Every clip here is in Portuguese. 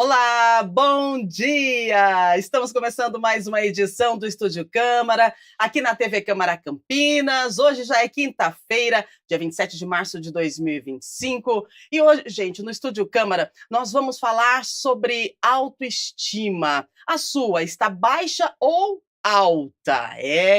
Olá, bom dia! Estamos começando mais uma edição do Estúdio Câmara, aqui na TV Câmara Campinas. Hoje já é quinta-feira, dia 27 de março de 2025. E hoje, gente, no Estúdio Câmara, nós vamos falar sobre autoestima. A sua está baixa ou alta?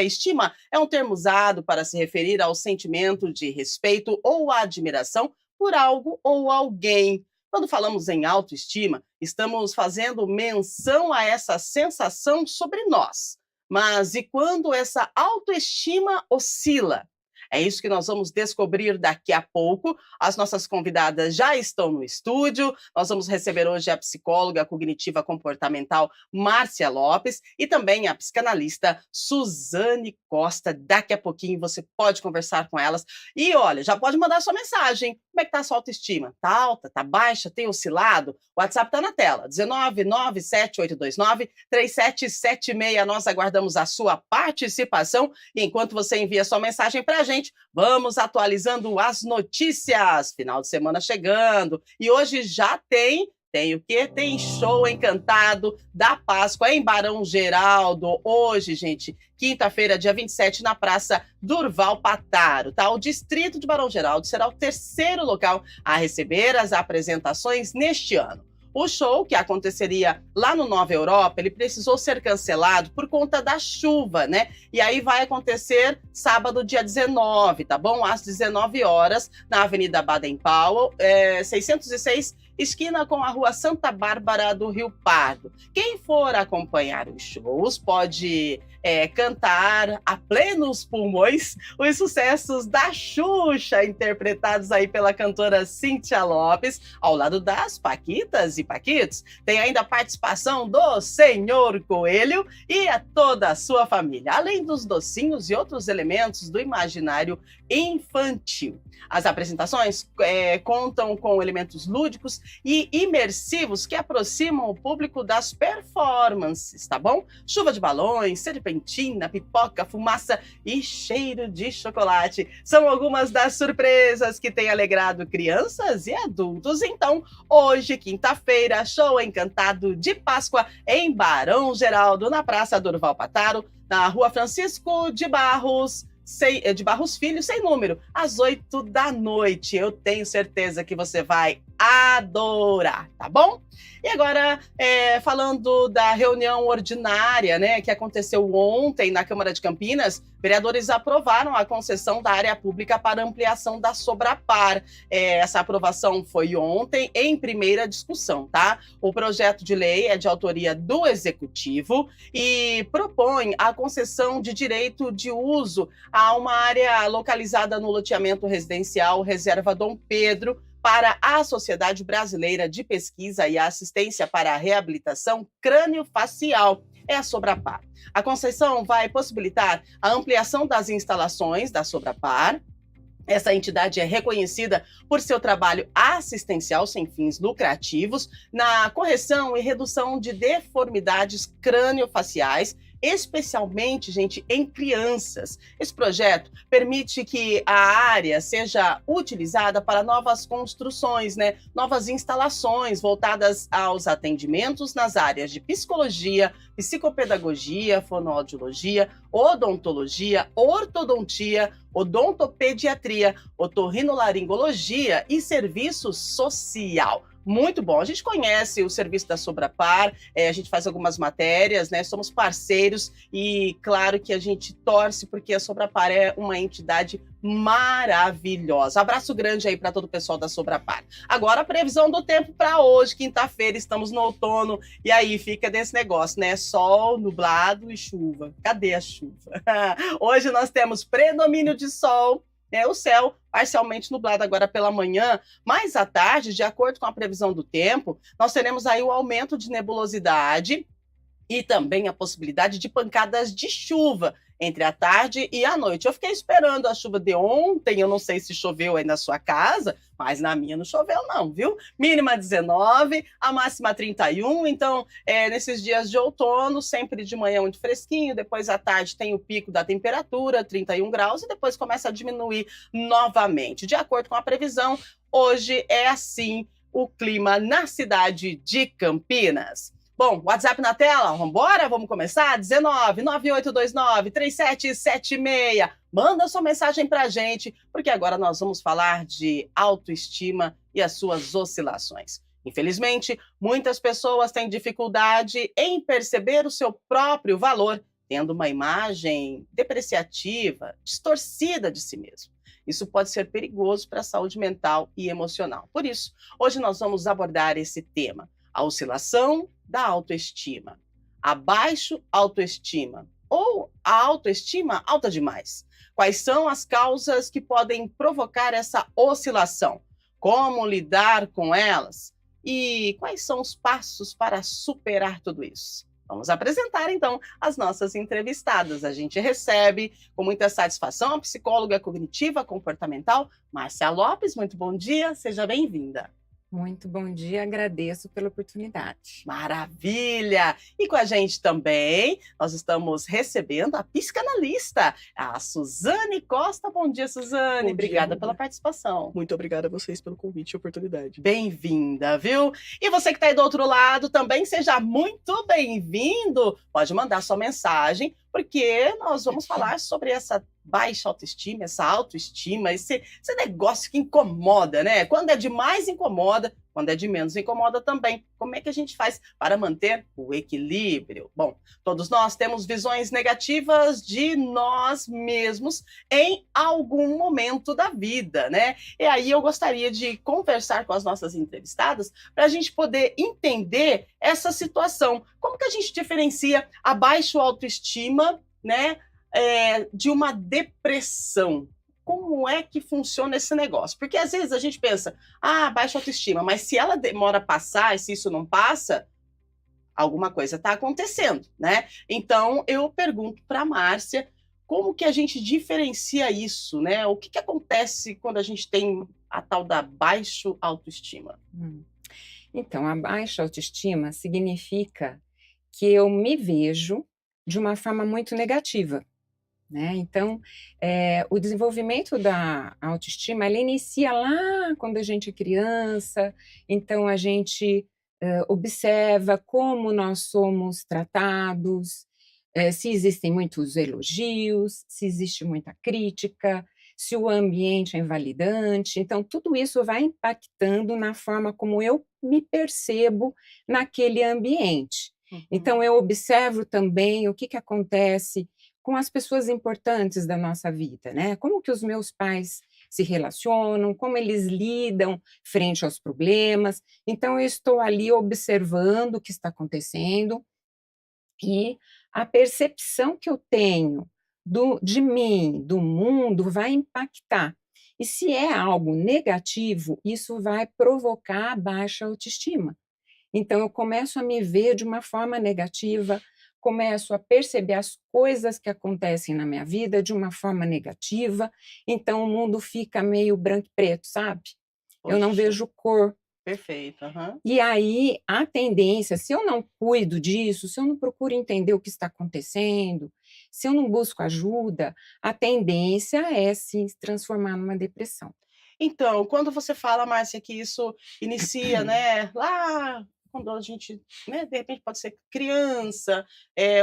Estima é um termo usado para se referir ao sentimento de respeito ou admiração por algo ou alguém. Quando falamos em autoestima, estamos fazendo menção a essa sensação sobre nós. Mas e quando essa autoestima oscila? É isso que nós vamos descobrir daqui a pouco. As nossas convidadas já estão no estúdio. Nós vamos receber hoje a psicóloga cognitiva comportamental Márcia Lopes e também a psicanalista Suzane Costa. Daqui a pouquinho você pode conversar com elas. E olha, já pode mandar sua mensagem. Como é que está a sua autoestima? Está alta? Está baixa? Tem oscilado? O WhatsApp está na tela, 19978293776. Nós aguardamos a sua participação e enquanto você envia sua mensagem para a gente, vamos atualizando as notícias. Final de semana chegando e hoje já tem o quê? Tem show encantado da Páscoa em Barão Geraldo. Hoje, gente, quinta-feira, dia 27, na Praça Durval Pataro, tá? O distrito de Barão Geraldo será o terceiro local a receber as apresentações neste ano. O show, que aconteceria lá no Nova Europa, ele precisou ser cancelado por conta da chuva, né? E aí vai acontecer sábado, dia 19, tá bom? Às 19 horas, na Avenida Baden-Powell, 606, esquina com a Rua Santa Bárbara do Rio Pardo. Quem for acompanhar os shows pode cantar a plenos pulmões os sucessos da Xuxa, interpretados aí pela cantora Cíntia Lopes, ao lado das Paquitas e Paquitos. Tem ainda a participação do Senhor Coelho e a toda a sua família, além dos docinhos e outros elementos do imaginário infantil. As apresentações contam com elementos lúdicos e imersivos que aproximam o público das performances, tá bom? Chuva de balões, serpentina, pipoca, fumaça e cheiro de chocolate são algumas das surpresas que têm alegrado crianças e adultos. Então, hoje, quinta-feira, show encantado de Páscoa em Barão Geraldo, na Praça Durval Pataro, na Rua Francisco de Barros Filho, sem número, às 8 da noite. Eu tenho certeza que você vai adorar, tá bom? E agora, falando da reunião ordinária, né, que aconteceu ontem na Câmara de Campinas, vereadores aprovaram a concessão da área pública para ampliação da Sobrapar. Essa aprovação foi ontem em primeira discussão, tá? O projeto de lei é de autoria do Executivo e propõe a concessão de direito de uso a uma área localizada no loteamento residencial Reserva Dom Pedro, para a Sociedade Brasileira de Pesquisa e Assistência para a Reabilitação Crânio-Facial, a Sobrapar. A concessão vai possibilitar a ampliação das instalações da Sobrapar. Essa entidade é reconhecida por seu trabalho assistencial sem fins lucrativos na correção e redução de deformidades crânio-faciais, especialmente, gente, em crianças. Esse projeto permite que a área seja utilizada para novas construções, né? Novas instalações voltadas aos atendimentos nas áreas de psicologia, psicopedagogia, fonoaudiologia, odontologia, ortodontia, odontopediatria, otorrinolaringologia e serviço social. Muito bom. A gente conhece o serviço da Sobrapar, a gente faz algumas matérias, né? Somos parceiros e claro que a gente torce porque a Sobrapar é uma entidade maravilhosa. Abraço grande aí para todo o pessoal da Sobrapar. Agora a previsão do tempo para hoje, quinta-feira, estamos no outono e aí fica desse negócio, né? Sol, nublado e chuva. Cadê a chuva? Hoje nós temos predomínio de sol, o céu parcialmente nublado agora pela manhã, mas à tarde, de acordo com a previsão do tempo, nós teremos aí o aumento de nebulosidade e também a possibilidade de pancadas de chuva entre a tarde e a noite. Eu fiquei esperando a chuva de ontem, eu não sei se choveu aí na sua casa, mas na minha não choveu não, viu? Mínima 19, a máxima 31, então nesses dias de outono, sempre de manhã muito fresquinho, depois à tarde tem o pico da temperatura, 31 graus, e depois começa a diminuir novamente. De acordo com a previsão, hoje é assim, o clima na cidade de Campinas. Bom, WhatsApp na tela, vambora? Vamos começar? 19 9829 3776. Manda sua mensagem pra gente, porque agora nós vamos falar de autoestima e as suas oscilações. Infelizmente, muitas pessoas têm dificuldade em perceber o seu próprio valor, tendo uma imagem depreciativa, distorcida de si mesmo. Isso pode ser perigoso para a saúde mental e emocional. Por isso, hoje nós vamos abordar esse tema: a oscilação da autoestima, a baixa autoestima ou a autoestima alta demais. Quais são as causas que podem provocar essa oscilação? Como lidar com elas? E quais são os passos para superar tudo isso? Vamos apresentar, então, as nossas entrevistadas. A gente recebe, com muita satisfação, a psicóloga cognitiva comportamental, Márcia Lopes. Muito bom dia, seja bem-vinda. Muito bom dia, agradeço pela oportunidade. Maravilha! E com a gente também, nós estamos recebendo a psicanalista, a Suzane Costa. Bom dia, Suzane. Bom Obrigada dia. pela participação. Muito obrigada a vocês pelo convite e oportunidade. Bem-vinda, viu? E você que está aí do outro lado também, seja muito bem-vindo. Pode mandar sua mensagem, porque nós vamos falar sobre essa baixa autoestima, essa autoestima, esse negócio que incomoda, né? Quando é demais, incomoda. Quando é de menos, incomoda também. Como é que a gente faz para manter o equilíbrio? Bom, todos nós temos visões negativas de nós mesmos em algum momento da vida, né? E aí eu gostaria de conversar com as nossas entrevistadas para a gente poder entender essa situação. Como que a gente diferencia a baixa autoestima, né, de uma depressão? Como é que funciona esse negócio? Porque às vezes a gente pensa, baixa autoestima, mas se ela demora a passar e se isso não passa, alguma coisa está acontecendo, né? Então eu pergunto para a Márcia, como que a gente diferencia isso, né? O que acontece quando a gente tem a tal da baixa autoestima? Então, a baixa autoestima significa que eu me vejo de uma forma muito negativa, né? Então, o desenvolvimento da autoestima, ele inicia lá quando a gente é criança. Então a gente observa como nós somos tratados, se existem muitos elogios, se existe muita crítica, se o ambiente é invalidante. Então, tudo isso vai impactando na forma como eu me percebo naquele ambiente. Então, eu observo também o que acontece com as pessoas importantes da nossa vida, né? Como que os meus pais se relacionam, como eles lidam frente aos problemas. Então, eu estou ali observando o que está acontecendo e a percepção que eu tenho de mim, do mundo, vai impactar. E se é algo negativo, isso vai provocar baixa autoestima. Então, eu começo a me ver de uma forma negativa, começo a perceber as coisas que acontecem na minha vida de uma forma negativa. Então, o mundo fica meio branco e preto, sabe? Eu não Poxa. vejo cor. Perfeito. E aí, a tendência, se eu não cuido disso, se eu não procuro entender o que está acontecendo, se eu não busco ajuda, a tendência é se transformar numa depressão. Então, quando você fala, Márcia, que isso inicia, né, lá quando a gente, né, de repente pode ser criança,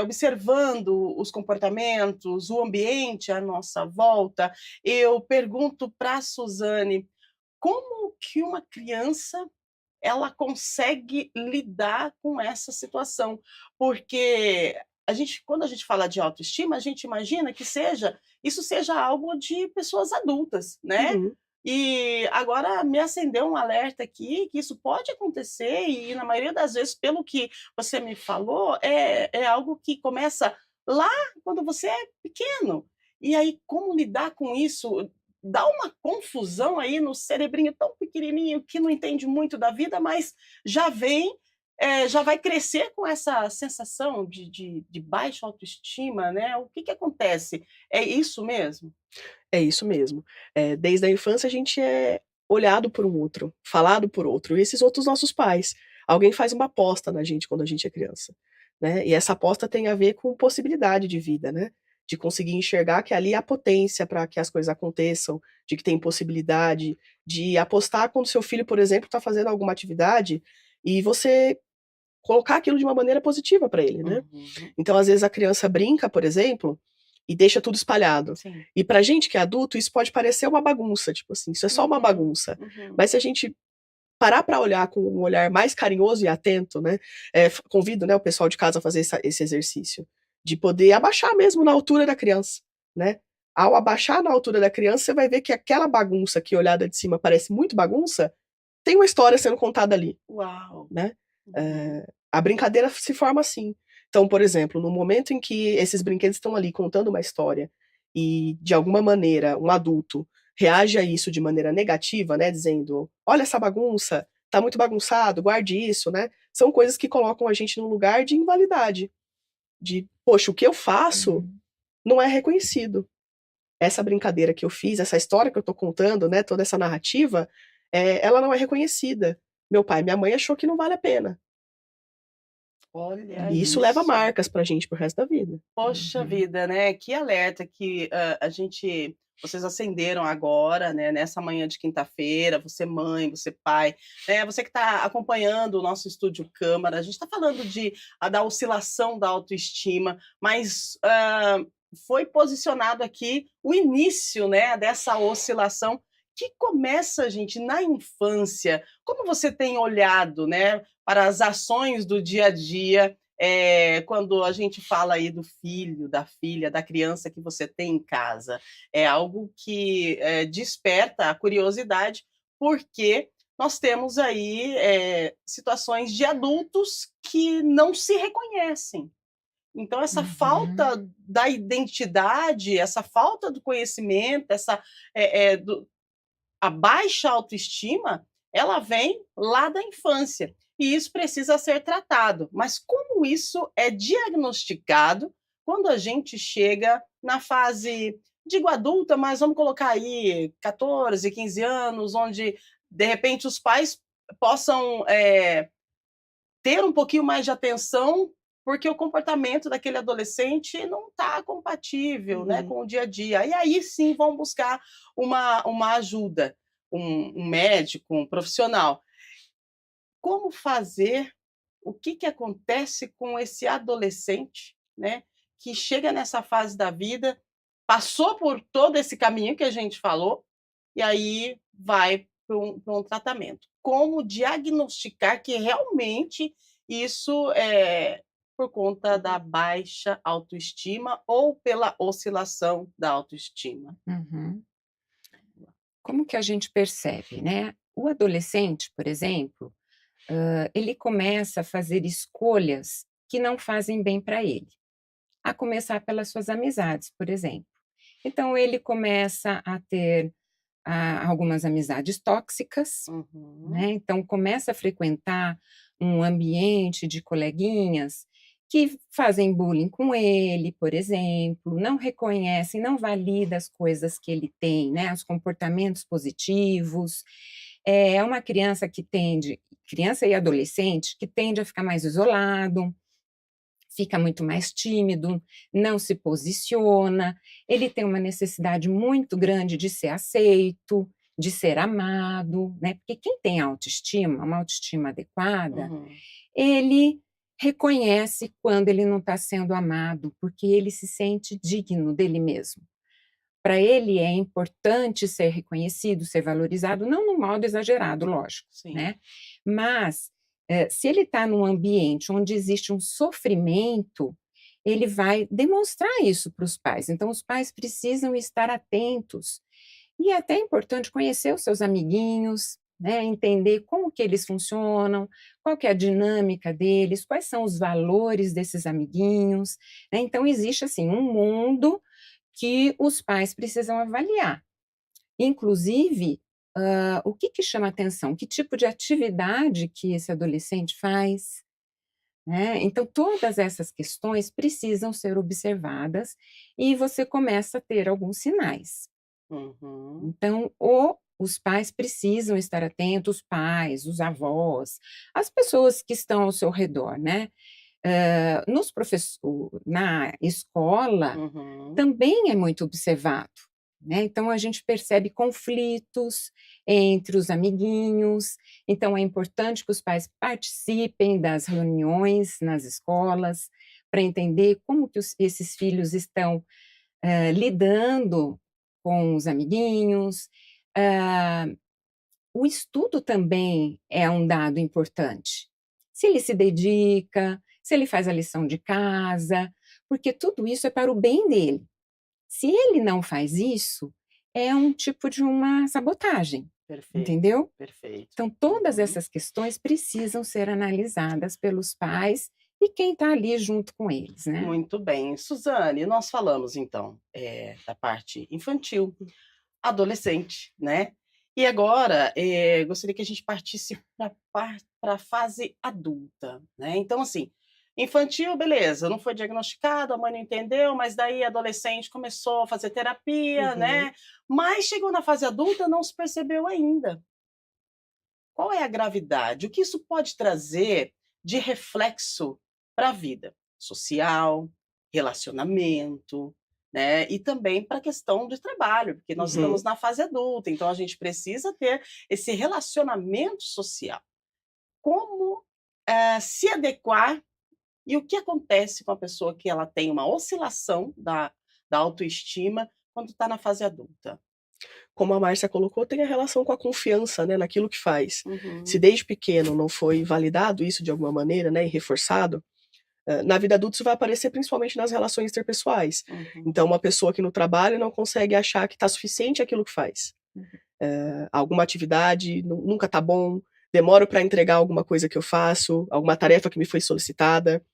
observando os comportamentos, o ambiente à nossa volta, eu pergunto para a Suzane, como que uma criança ela consegue lidar com essa situação? Porque quando a gente fala de autoestima, a gente imagina que isso seja algo de pessoas adultas, né? Uhum. E agora me acendeu um alerta aqui que isso pode acontecer e na maioria das vezes, pelo que você me falou, é algo que começa lá quando você é pequeno. E aí, como lidar com isso? Dá uma confusão aí no cerebrinho tão pequenininho que não entende muito da vida, mas já vem, já vai crescer com essa sensação de baixa autoestima, né? O que acontece? É isso mesmo? É isso mesmo. Desde a infância a gente é olhado por um outro, falado por outro, e esses outros nossos pais. Alguém faz uma aposta na gente quando a gente é criança, né, e essa aposta tem a ver com possibilidade de vida, né. de conseguir enxergar que ali há potência para que as coisas aconteçam, de que tem possibilidade, de apostar quando seu filho, por exemplo, está fazendo alguma atividade e você colocar aquilo de uma maneira positiva para ele, né. Uhum. Então, às vezes, a criança brinca, por exemplo, e deixa tudo espalhado. Sim. E pra gente que é adulto, isso pode parecer uma bagunça, tipo assim, isso é só uma Uhum. bagunça. Uhum. Mas se a gente parar para olhar com um olhar mais carinhoso e atento, né, convido, né, o pessoal de casa a fazer esse exercício, de poder abaixar mesmo na altura da criança, né. Ao abaixar na altura da criança, você vai ver que aquela bagunça que olhada de cima parece muito bagunça, tem uma história sendo contada ali, Uau! né. Uhum. A brincadeira se forma assim. Então, por exemplo, no momento em que esses brinquedos estão ali contando uma história e, de alguma maneira, um adulto reage a isso de maneira negativa, né, dizendo: "Olha essa bagunça, tá muito bagunçado, guarde isso", né, são coisas que colocam a gente num lugar de invalidade, de: "Poxa, o que eu faço Uhum. não é reconhecido. Essa brincadeira que eu fiz, essa história que eu tô contando, né, toda essa narrativa, ela não é reconhecida. Meu pai e minha mãe achou que não vale a pena". Olha E isso leva isso. marcas pra gente para o resto da vida. Poxa Uhum. vida, né, que alerta que, vocês acenderam agora, né, nessa manhã de quinta-feira, você mãe, você pai, né, você que está acompanhando o nosso estúdio câmara, a gente está falando da oscilação da autoestima, mas, foi posicionado aqui o início, né, dessa oscilação que começa, gente, na infância. Como você tem olhado, né, para as ações do dia a dia, quando a gente fala aí do filho, da filha, da criança que você tem em casa, é algo que desperta a curiosidade, porque nós temos aí situações de adultos que não se reconhecem. Então, essa Uhum. falta da identidade, essa falta do conhecimento, a baixa autoestima, ela vem lá da infância, e isso precisa ser tratado. Mas como isso é diagnosticado quando a gente chega na fase, digo adulta, mas vamos colocar aí 14, 15 anos, onde de repente os pais possam ter um pouquinho mais de atenção, porque o comportamento daquele adolescente não está compatível, né, Uhum. com o dia a dia. E aí sim vão buscar uma ajuda, um médico, um profissional. Como fazer, o que que acontece com esse adolescente, né, que chega nessa fase da vida, passou por todo esse caminho que a gente falou, e aí vai para um tratamento. Como diagnosticar que realmente isso é por conta da Uhum. baixa autoestima ou pela oscilação da autoestima? Uhum. Como que a gente percebe, né? O adolescente, por exemplo, ele começa a fazer escolhas que não fazem bem para ele, a começar pelas suas amizades, por exemplo. Então ele começa a ter algumas amizades tóxicas, Uhum. né, então começa a frequentar um ambiente de coleguinhas que fazem bullying com ele, por exemplo, não reconhecem, não valida as coisas que ele tem, né, os comportamentos positivos. É uma criança e adolescente que tende a ficar mais isolado, fica muito mais tímido, não se posiciona, ele tem uma necessidade muito grande de ser aceito, de ser amado, né, porque quem tem autoestima, uma autoestima adequada, Uhum. ele reconhece quando ele não está sendo amado, porque ele se sente digno dele mesmo. Para ele é importante ser reconhecido, ser valorizado, não no modo exagerado, lógico, Sim. né, mas, se ele está num ambiente onde existe um sofrimento, ele vai demonstrar isso para os pais, então os pais precisam estar atentos. E é até importante conhecer os seus amiguinhos, né, entender como que eles funcionam, qual que é a dinâmica deles, quais são os valores desses amiguinhos, né, então existe, assim, um mundo que os pais precisam avaliar. Inclusive, o que que chama atenção, que tipo de atividade que esse adolescente faz, né. Então todas essas questões precisam ser observadas e você começa a ter alguns sinais. Uhum. Então, os pais precisam estar atentos, os pais, os avós, as pessoas que estão ao seu redor, né. Na escola Uhum. também é muito observado, né? Então a gente percebe conflitos entre os amiguinhos, então é importante que os pais participem das reuniões nas escolas para entender como que esses filhos estão lidando com os amiguinhos. Ah, o estudo também é um dado importante. Se ele se dedica, se ele faz a lição de casa, porque tudo isso é para o bem dele. Se ele não faz isso, é um tipo de uma sabotagem, Perfeito, entendeu? perfeito. Então, todas Uhum. essas questões precisam ser analisadas pelos pais e quem está ali junto com eles, né? Muito bem. Suzane, nós falamos então, da parte infantil, adolescente, né. E agora, gostaria que a gente partisse para a fase adulta, né. Então, assim, infantil, beleza, não foi diagnosticado, a mãe não entendeu, mas daí adolescente começou a fazer terapia, Uhum. né, mas chegou na fase adulta, não se percebeu ainda. Qual é a gravidade? O que isso pode trazer de reflexo para a vida social, relacionamento, né, e também para a questão de trabalho, porque nós estamos Uhum. na fase adulta, então a gente precisa ter esse relacionamento social. Como, se adequar e o que acontece com a pessoa que ela tem uma oscilação da autoestima quando está na fase adulta? Como a Márcia colocou, tem a relação com a confiança, né, naquilo que faz. Se Uhum, desde pequeno não foi validado isso de alguma maneira, né, e reforçado, na vida adulta isso vai aparecer principalmente nas relações interpessoais. uhum, Então uma pessoa que no trabalho não consegue achar que está suficiente aquilo que faz. Uhum. Alguma atividade nunca está bom, demoro para entregar alguma coisa que eu faço, alguma tarefa que me foi solicitada,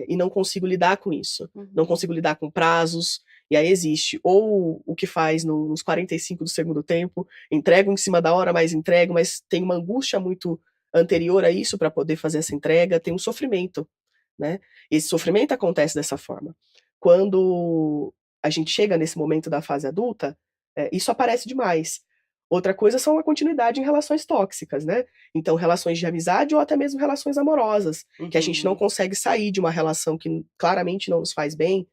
e não consigo lidar com isso. Não uhum, consigo lidar com prazos, e aí existe ou o que faz nos 45 do segundo tempo, entrego em cima da hora, mas entrego, mas tem uma angústia muito anterior a isso para poder fazer essa entrega, tem um sofrimento, né. Esse sofrimento acontece dessa forma. Quando a gente chega nesse momento da fase adulta, isso aparece demais. Outra coisa são a continuidade em relações tóxicas, né. Então relações de amizade ou até mesmo relações amorosas, que a gente não uhum. consegue sair de uma relação que claramente não nos faz bem,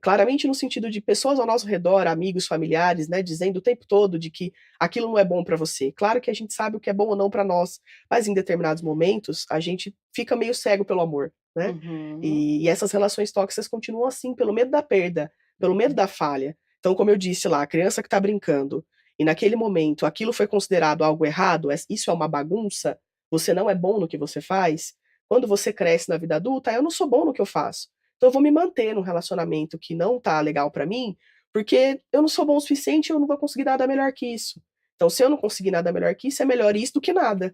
claramente no sentido de pessoas ao nosso redor, amigos, familiares, né, dizendo o tempo todo de que aquilo não é bom para você. Claro que a gente sabe o que é bom ou não para nós, mas em determinados momentos a gente fica meio cego pelo amor, né. Uhum, E essas relações tóxicas continuam assim pelo medo da perda, pelo medo da falha. Então, como eu disse lá, a criança que está brincando e naquele momento aquilo foi considerado algo errado, isso é uma bagunça, você não é bom no que você faz, quando você cresce na vida adulta: "Eu não sou bom no que eu faço, então eu vou me manter num relacionamento que não tá legal pra mim, porque eu não sou bom o suficiente e eu não vou conseguir nada melhor que isso. Então se eu não conseguir nada melhor que isso, é melhor isso do que nada.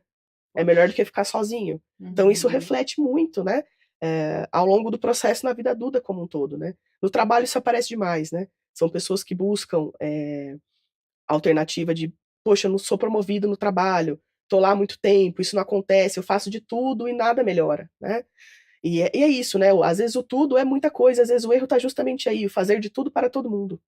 É melhor do poxa. que ficar sozinho". Então isso Uhum. reflete muito, né, ao longo do processo na vida adulta como um todo, né. No trabalho isso aparece demais, né. São pessoas que buscam, alternativa de: "Poxa, eu não sou promovido no trabalho, tô lá há muito tempo, isso não acontece, eu faço de tudo e nada melhora", né. E é isso, né, às vezes o tudo é muita coisa, às vezes o erro tá justamente aí, o fazer de tudo para todo mundo.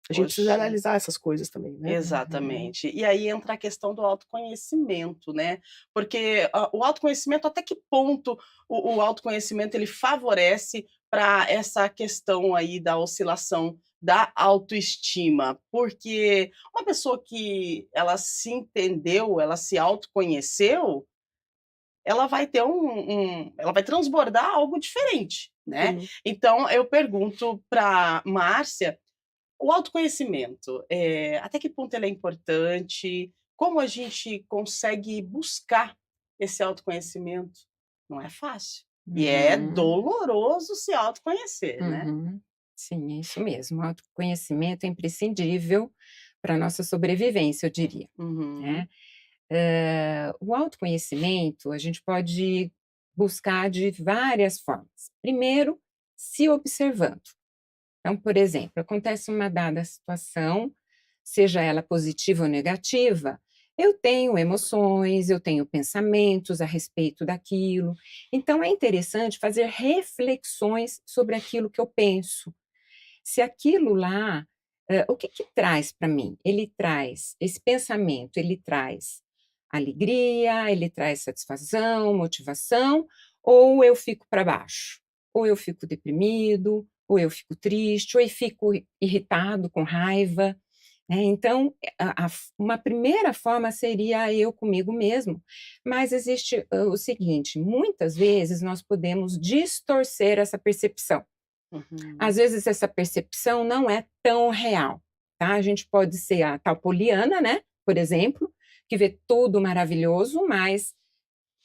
A gente precisa Poxa, analisar essas coisas também, né. Uhum. exatamente. E aí entra a questão do autoconhecimento, né, porque o autoconhecimento até que ponto o autoconhecimento ele favorece para essa questão aí da oscilação da autoestima? Porque uma pessoa que ela se entendeu, ela se autoconheceu, ela vai ter ela vai transbordar algo diferente, né. Uhum. Então eu pergunto para Márcia, o autoconhecimento, até que ponto ele é importante? Como a gente consegue buscar esse autoconhecimento? Não é fácil. E é Uhum. doloroso se autoconhecer, né. Uhum. Sim, é isso mesmo. O autoconhecimento é imprescindível para a nossa sobrevivência, eu diria, Uhum, né. O autoconhecimento a gente pode buscar de várias formas. Primeiro, se observando. Então, por exemplo, acontece uma dada situação, seja ela positiva ou negativa, eu tenho emoções, eu tenho pensamentos a respeito daquilo. Então, é interessante fazer reflexões sobre aquilo que eu penso. Se aquilo lá, o que que traz para mim? Ele traz esse pensamento, ele traz alegria, ele traz satisfação, motivação, ou eu fico para baixo, ou eu fico deprimido, ou eu fico triste, ou eu fico irritado, com raiva, né? Então, uma primeira forma seria eu comigo mesmo, mas existe o seguinte: muitas vezes nós podemos distorcer essa percepção. Uhum. Às vezes essa percepção não é tão real, tá? A gente pode ser a tal poliana, né? Por exemplo, que vê tudo maravilhoso, mas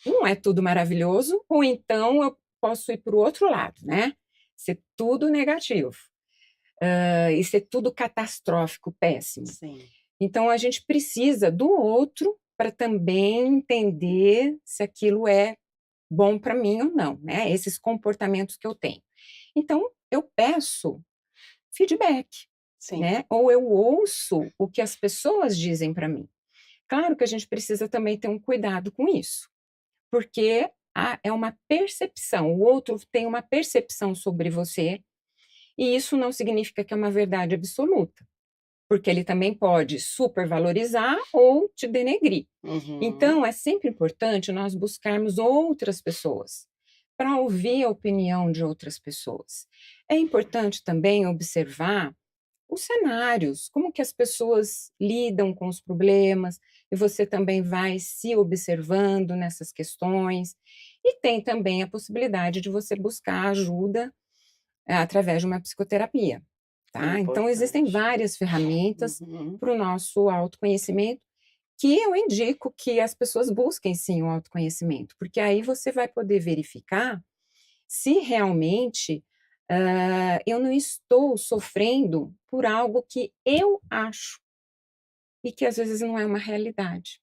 não é tudo maravilhoso, ou então eu posso ir para o outro lado, né? Ser tudo negativo, e ser tudo catastrófico, péssimo. Sim. Então a gente precisa do outro para também entender se aquilo é bom para mim ou não, né? Esses comportamentos que eu tenho. Então eu peço feedback, Sim. né? Ou eu ouço o que as pessoas dizem para mim. Claro que a gente precisa também ter um cuidado com isso, porque é uma percepção, o outro tem uma percepção sobre você, e isso não significa que é uma verdade absoluta, porque ele também pode supervalorizar ou te denegrir. Uhum. Então, é sempre importante nós buscarmos outras pessoas, para ouvir a opinião de outras pessoas. É importante também observar os cenários, como que as pessoas lidam com os problemas, e você também vai se observando nessas questões. E tem também a possibilidade de você buscar ajuda, através de uma psicoterapia, tá? Então existem Importante. várias ferramentas Uhum. para o nosso autoconhecimento, que eu indico que as pessoas busquem sim o autoconhecimento, porque aí você vai poder verificar se realmente, eu não estou sofrendo por algo que eu acho e que às vezes não é uma realidade,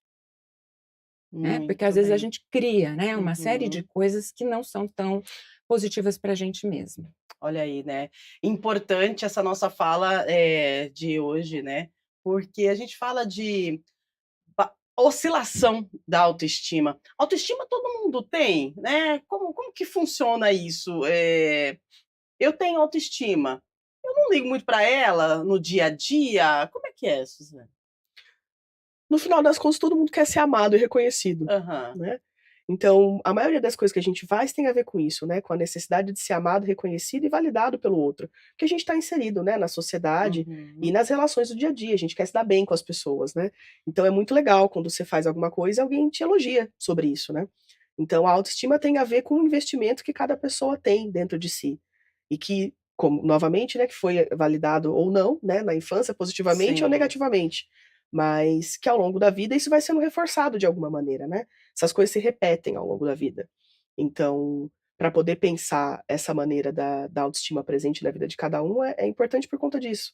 né, porque às Muito vezes a bem. gente cria, né, uma série de Uhum. coisas que não são tão positivas para a gente mesmo. Olha aí, né, importante essa nossa fala, de hoje, né, porque a gente fala de oscilação da autoestima. Autoestima todo mundo tem, né, como que funciona isso? Eu tenho autoestima, eu não ligo muito para ela no dia a dia, como é que é, Suzana? No final das contas, todo mundo quer ser amado e reconhecido, Aham. né. Então, a maioria das coisas que a gente faz tem a ver com isso, né, com a necessidade de ser amado, reconhecido e validado pelo outro. Porque a gente está inserido, né, na sociedade e Uhum. nas relações do dia a dia, a gente quer se dar bem com as pessoas, né. Então é muito legal quando você faz alguma coisa e alguém te elogia sobre isso, né. Então a autoestima tem a ver com o investimento que cada pessoa tem dentro de si. E que, como novamente, né, que foi validado ou não, né, na infância positivamente ou Sim. negativamente, mas que ao longo da vida isso vai sendo reforçado de alguma maneira, né. Essas coisas se repetem ao longo da vida. Então, para poder pensar essa maneira da autoestima presente na vida de cada um é importante por conta disso.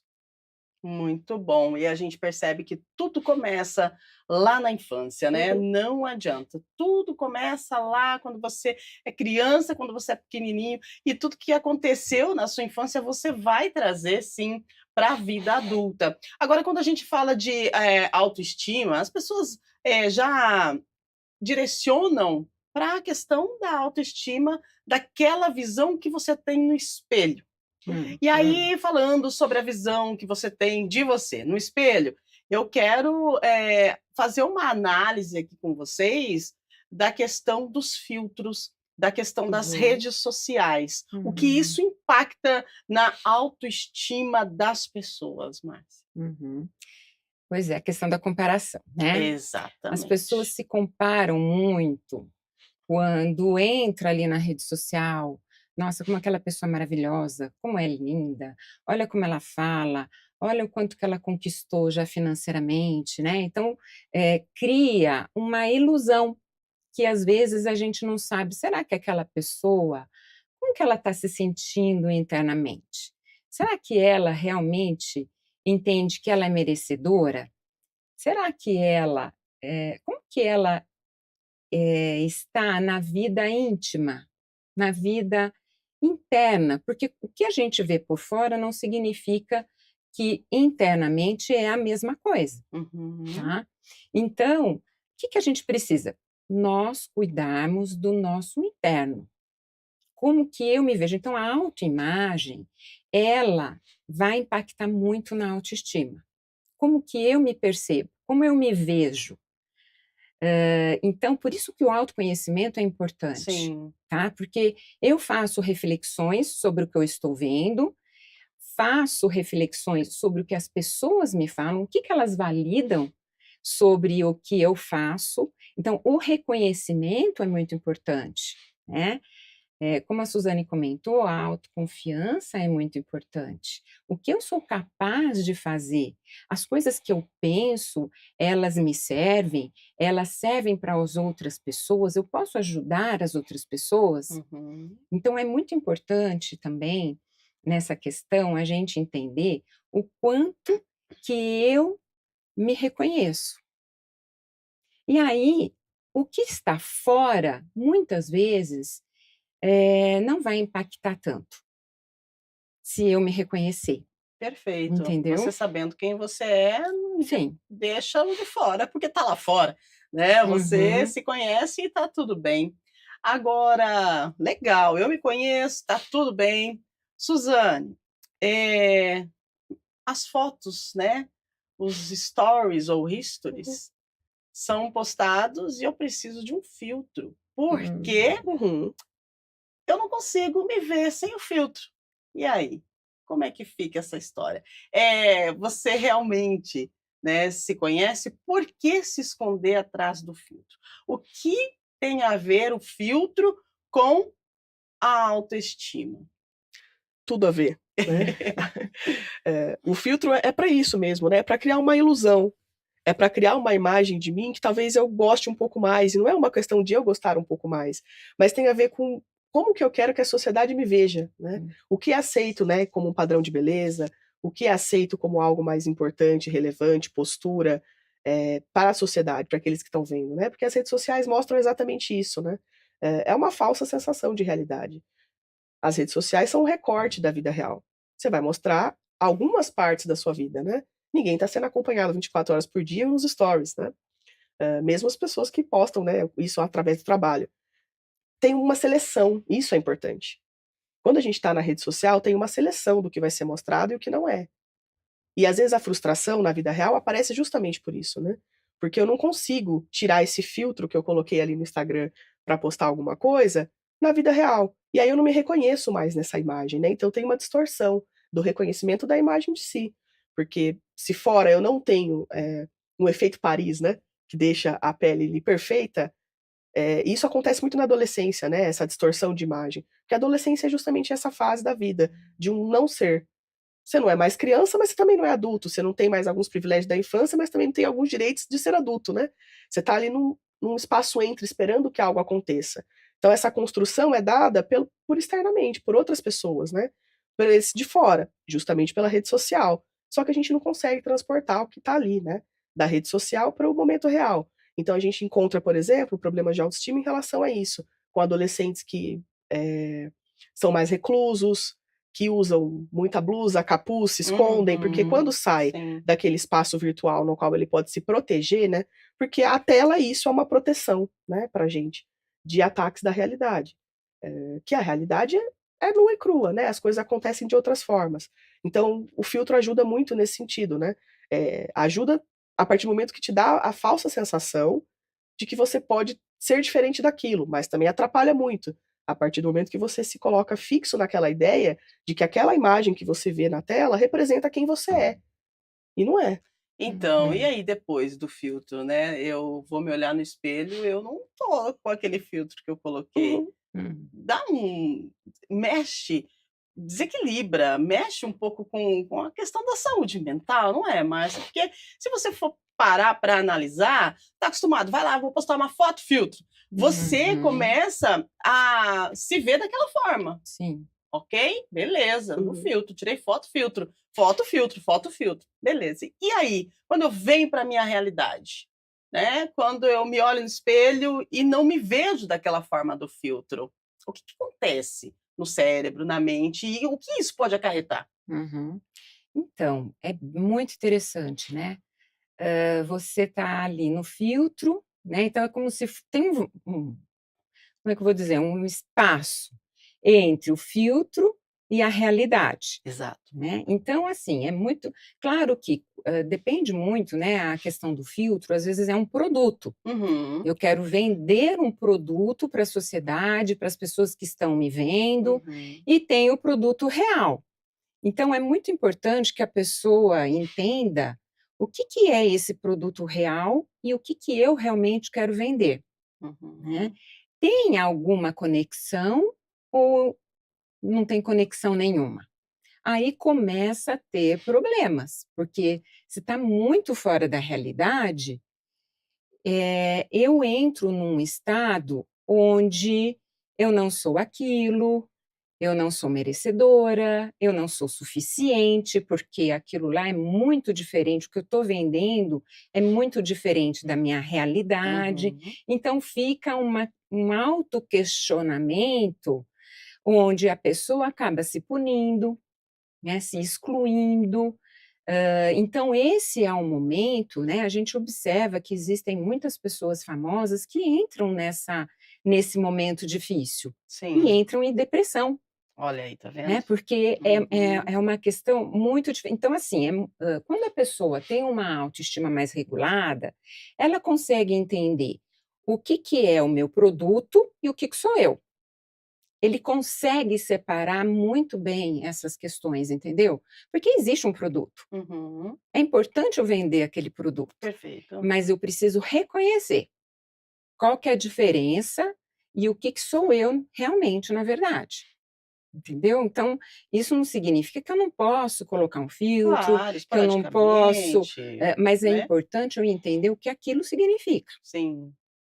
Muito bom. E a gente percebe que tudo começa lá na infância, né, Uhum. não adianta. Tudo começa lá quando você é criança, quando você é pequenininho, e tudo que aconteceu na sua infância você vai trazer sim para a vida adulta. Agora quando a gente fala de, autoestima, as pessoas, já direcionam para a questão da autoestima, daquela visão que você tem no espelho. E Hum. aí, falando sobre a visão que você tem de você no espelho, eu quero, fazer uma análise aqui com vocês da questão dos filtros, da questão das Uhum. redes sociais. O que Uhum. isso impacta na autoestima das pessoas, Márcia? Uhum. Pois é, a questão da comparação, né. As pessoas Exatamente. se comparam muito quando entra ali na rede social. "Nossa, como aquela pessoa é maravilhosa, como é linda, olha como ela fala, olha o quanto que ela conquistou já financeiramente", né. Então, cria uma ilusão que às vezes a gente não sabe, será que aquela pessoa, como que ela está se sentindo internamente? Será que ela realmente entende que ela é merecedora? Será que ela, como que ela, está na vida íntima, na vida interna? Porque o que a gente vê por fora não significa que internamente é a mesma coisa, Uhum. tá? Então, o que que a gente precisa? Nós cuidarmos do nosso interno. Como que eu me vejo? Então a autoimagem, ela vai impactar muito na autoestima. Como que eu me percebo? Como eu me vejo? Então, por isso que o autoconhecimento é importante, Sim. tá? Porque eu faço reflexões sobre o que eu estou vendo, faço reflexões sobre o que as pessoas me falam, o que que elas validam sobre o que eu faço. Então, o reconhecimento é muito importante, né? Como a Suzane comentou, a autoconfiança é muito importante. O que eu sou capaz de fazer? As coisas que eu penso, elas servem para as outras pessoas, eu posso ajudar as outras pessoas? Uhum. Então, é muito importante também, nessa questão, a gente entender o quanto que eu me reconheço. E aí, o que está fora, muitas vezes, não vai impactar tanto, se eu me reconhecer, Perfeito. Você entendeu? sabendo quem você é, Sim. deixa o de fora, porque está lá fora, né? Você Uhum. se conhece e está tudo bem. Agora, legal, eu me conheço, está tudo bem. Suzane, eh, as fotos, né? Os stories ou Uhum. histories são postados e eu preciso de um filtro, porque Hum. Uhum. eu não consigo me ver sem o filtro. E aí? Como é que fica essa história? Você realmente, né, se conhece? Por que se esconder atrás do filtro? O que tem a ver o filtro com a autoestima? Tudo a ver, né. O filtro é para isso mesmo, né, é para criar uma ilusão, é para criar uma imagem de mim que talvez eu goste um pouco mais, e não é uma questão de eu gostar um pouco mais, mas tem a ver com como que eu quero que a sociedade me veja, né. Hum. O que é aceito, né, como um padrão de beleza, o que é aceito como algo mais importante, relevante, postura, para a sociedade, para aqueles que estão vendo, né, porque as redes sociais mostram exatamente isso, né. É uma falsa sensação de realidade. As redes sociais são um recorte da vida real. Você vai mostrar algumas partes da sua vida, né. Ninguém está sendo acompanhado 24 horas por dia nos stories, né. Mesmo as pessoas que postam, né, isso através do trabalho. Tem uma seleção, isso é importante. Quando a gente está na rede social, tem uma seleção do que vai ser mostrado e o que não é. E às vezes a frustração na vida real aparece justamente por isso, né. Porque eu não consigo tirar esse filtro que eu coloquei ali no Instagram para postar alguma coisa, na vida real. E aí eu não me reconheço mais nessa imagem, né, então tem uma distorção do reconhecimento da imagem de si. Porque se fora eu não tenho, um efeito Paris, né, que deixa a pele ali perfeita, isso acontece muito na adolescência, né, essa distorção de imagem. Porque a adolescência é justamente essa fase da vida, de um não ser. Você não é mais criança, mas você também não é adulto. Você não tem mais alguns privilégios da infância, mas também não tem alguns direitos de ser adulto, né. Você está ali num espaço entre, esperando que algo aconteça. Então essa construção é dada por externamente, por outras pessoas, né, por esse de fora, justamente pela rede social. Só que a gente não consegue transportar o que está ali, né, da rede social para o momento real. Então a gente encontra, por exemplo, problemas de autoestima em relação a isso, com adolescentes que, são mais reclusos, que usam muita blusa, capuz, se escondem, porque quando Uhum, sai sim. daquele espaço virtual no qual ele pode se proteger, né, porque a tela isso é uma proteção, né, pra gente, de ataques da realidade. Que a realidade é nua e crua, né, as coisas acontecem de outras formas. Então, o filtro ajuda muito nesse sentido, né, ajuda a partir do momento que te dá a falsa sensação de que você pode ser diferente daquilo, mas também atrapalha muito, a partir do momento que você se coloca fixo naquela ideia de que aquela imagem que você vê na tela representa quem você é, e não é. Então, e Uhum. aí depois do filtro, né, eu vou me olhar no espelho, eu não tô com aquele filtro que eu coloquei. Uhum, Hum. Dá um mexe, desequilibra, mexe um pouco com a questão da saúde mental, não é, Márcia? Porque se você for parar para analisar, tá acostumado, vai lá, vou postar uma foto, filtro. Você Uhum. começa a se ver daquela forma. Sim. Ok? Beleza, no uhum. filtro, tirei foto, filtro, foto, filtro, foto, filtro, beleza. E aí, quando eu venho para a minha realidade, né? Quando eu me olho no espelho e não me vejo daquela forma do filtro, o que acontece no cérebro, na mente e o que isso pode acarretar? Uhum. Então, é muito interessante, né. Você tá ali no filtro, né, então é como se tem como é que eu vou dizer? Um espaço entre o filtro e a realidade, Exato. né? Então, assim, é muito claro que depende muito, né? A questão do filtro, às vezes é um produto. Uhum, Eu quero vender um produto para a sociedade, para as pessoas que estão me vendo, uhum, e tem o produto real. Então, é muito importante que a pessoa entenda o que que é esse produto real e o que que eu realmente quero vender, né? uhum. Tem alguma conexão ou não tem conexão nenhuma? Aí começa a ter problemas, porque se está muito fora da realidade, eu entro num estado onde eu não sou aquilo, eu não sou merecedora, eu não sou suficiente, porque aquilo lá é muito diferente, o que eu estou vendendo é muito diferente da minha realidade. Uhum. Então fica um autoquestionamento onde a pessoa acaba se punindo, né, se excluindo. Então esse é um momento, né, a gente observa que existem muitas pessoas famosas que entram nesse momento difícil e Sim, entram em depressão, olha aí, tá vendo? né, porque Uhum, é uma questão muito diferente. Então, assim, quando a pessoa tem uma autoestima mais regulada, ela consegue entender o que que é o meu produto e o que que sou eu. Ele consegue separar muito bem essas questões, entendeu? Porque existe um produto. uhum, É importante eu vender aquele produto, perfeito. mas eu preciso reconhecer qual que é a diferença e o que que sou eu realmente, na verdade. Entendeu? Então, isso não significa que eu não posso colocar um filtro, Claro, que eu não posso, esporadicamente, mas é né? importante eu entender o que aquilo significa, Sim.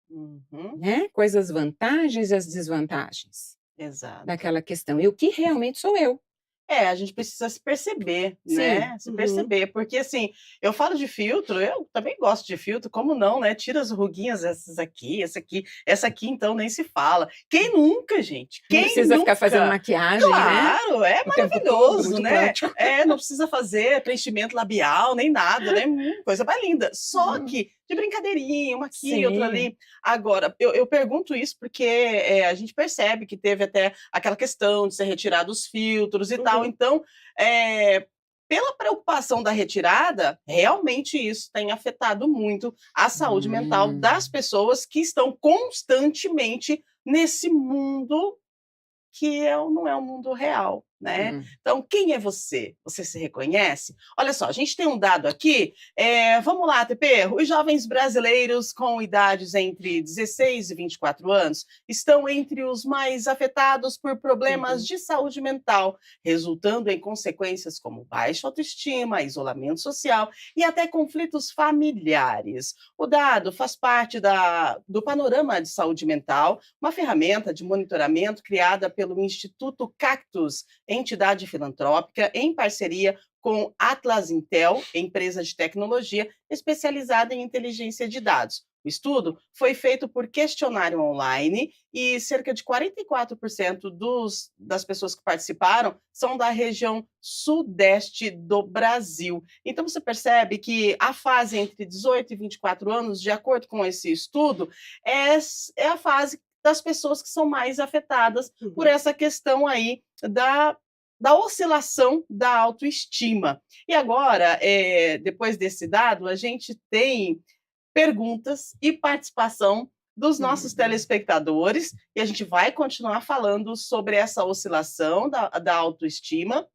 Uhum, né? Quais as vantagens e as desvantagens exato. daquela questão e o que realmente sou eu. É, a gente precisa se perceber, Sim, né, se Uhum. perceber, porque, assim, eu falo de filtro, eu também gosto de filtro, como não, né, tira as ruguinhas, essas aqui, essa aqui então nem se fala. Quem nunca, gente? não Quem precisa ficar fazendo nunca? maquiagem, né? Claro, é O tempo todo. maravilhoso, Muito né. prático. Não precisa fazer preenchimento labial nem nada, né, coisa mais linda. Só Uhum. que de brincadeirinha, uma aqui, outra Sim. ali. Agora, eu pergunto isso porque, a gente percebe que teve até aquela questão de ser retirado os filtros e tal, Uhum. então, pela preocupação da retirada, realmente isso tem afetado muito a saúde mental das Hum. pessoas que estão constantemente nesse mundo que não é um mundo real, né. Hum. Então, quem é você? Você se reconhece? Olha só, a gente tem um dado aqui, vamos lá, TP, os jovens brasileiros com idades entre 16 e 24 anos estão entre os mais afetados por problemas Uhum. de saúde mental, resultando em consequências como baixa autoestima, isolamento social e até conflitos familiares. O dado faz parte do panorama de saúde mental, uma ferramenta de monitoramento criada pelo Instituto Cactus, entidade filantrópica, em parceria com Atlas Intel, empresa de tecnologia especializada em inteligência de dados. O estudo foi feito por questionário online e cerca de 44% das pessoas que participaram são da região sudeste do Brasil. Então, você percebe que a fase entre 18 e 24 anos, de acordo com esse estudo, é a fase das pessoas que são mais afetadas por Uhum. essa questão aí da oscilação da autoestima. E agora, depois desse dado, a gente tem perguntas e participação dos nossos Uhum. telespectadores, e a gente vai continuar falando sobre essa oscilação da autoestima.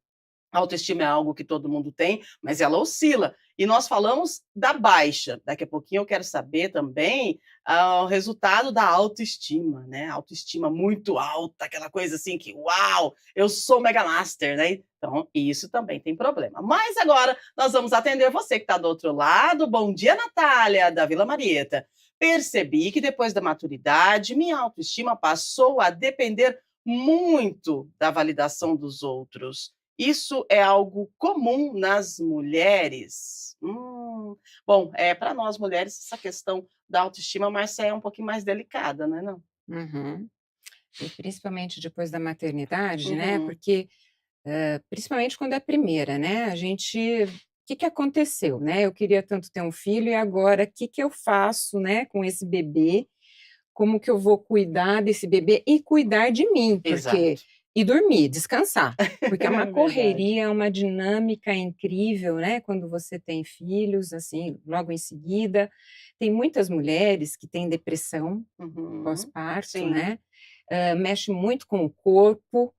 A autoestima é algo que todo mundo tem, mas ela oscila. E nós falamos da baixa. Daqui a pouquinho eu quero saber também o resultado da autoestima, né? Autoestima muito alta, aquela coisa assim que, uau, eu sou mega master, né? Então, isso também tem problema. Mas agora nós vamos atender você que está do outro lado. Bom dia, Natália, da Vila Marieta. Percebi que depois da maturidade, minha autoestima passou a depender muito da validação dos outros. Isso é algo comum nas mulheres? Bom, para nós mulheres, essa questão da autoestima, Márcia, é um pouquinho mais delicada, não é não? Uhum. E principalmente depois da maternidade, né, Uhum, porque, principalmente quando é a primeira, né, a gente o que que aconteceu, né, eu queria tanto ter um filho e agora o que que eu faço, né, com esse bebê, como que eu vou cuidar desse bebê e cuidar de mim, porque exato. E dormir, descansar, porque é uma Verdade. correria, é uma dinâmica incrível, né, quando você tem filhos, assim, logo em seguida. Tem muitas mulheres que têm depressão Uhum. pós-parto, Sim. né, mexe muito com o corpo,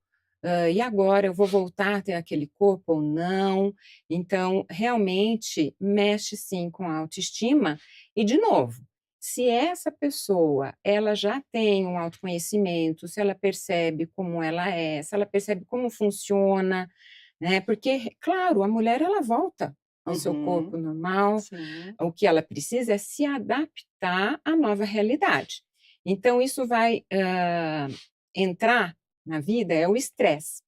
e agora eu vou voltar a ter aquele corpo ou não? Então, realmente mexe sim com a autoestima e, de novo, se essa pessoa, ela já tem um autoconhecimento, se ela percebe como ela é, se ela percebe como funciona, né, porque, claro, a mulher ela volta ao seu Uhum. corpo normal, Sim. o que ela precisa é se adaptar à nova realidade. Então isso vai, entrar na vida é o estresse,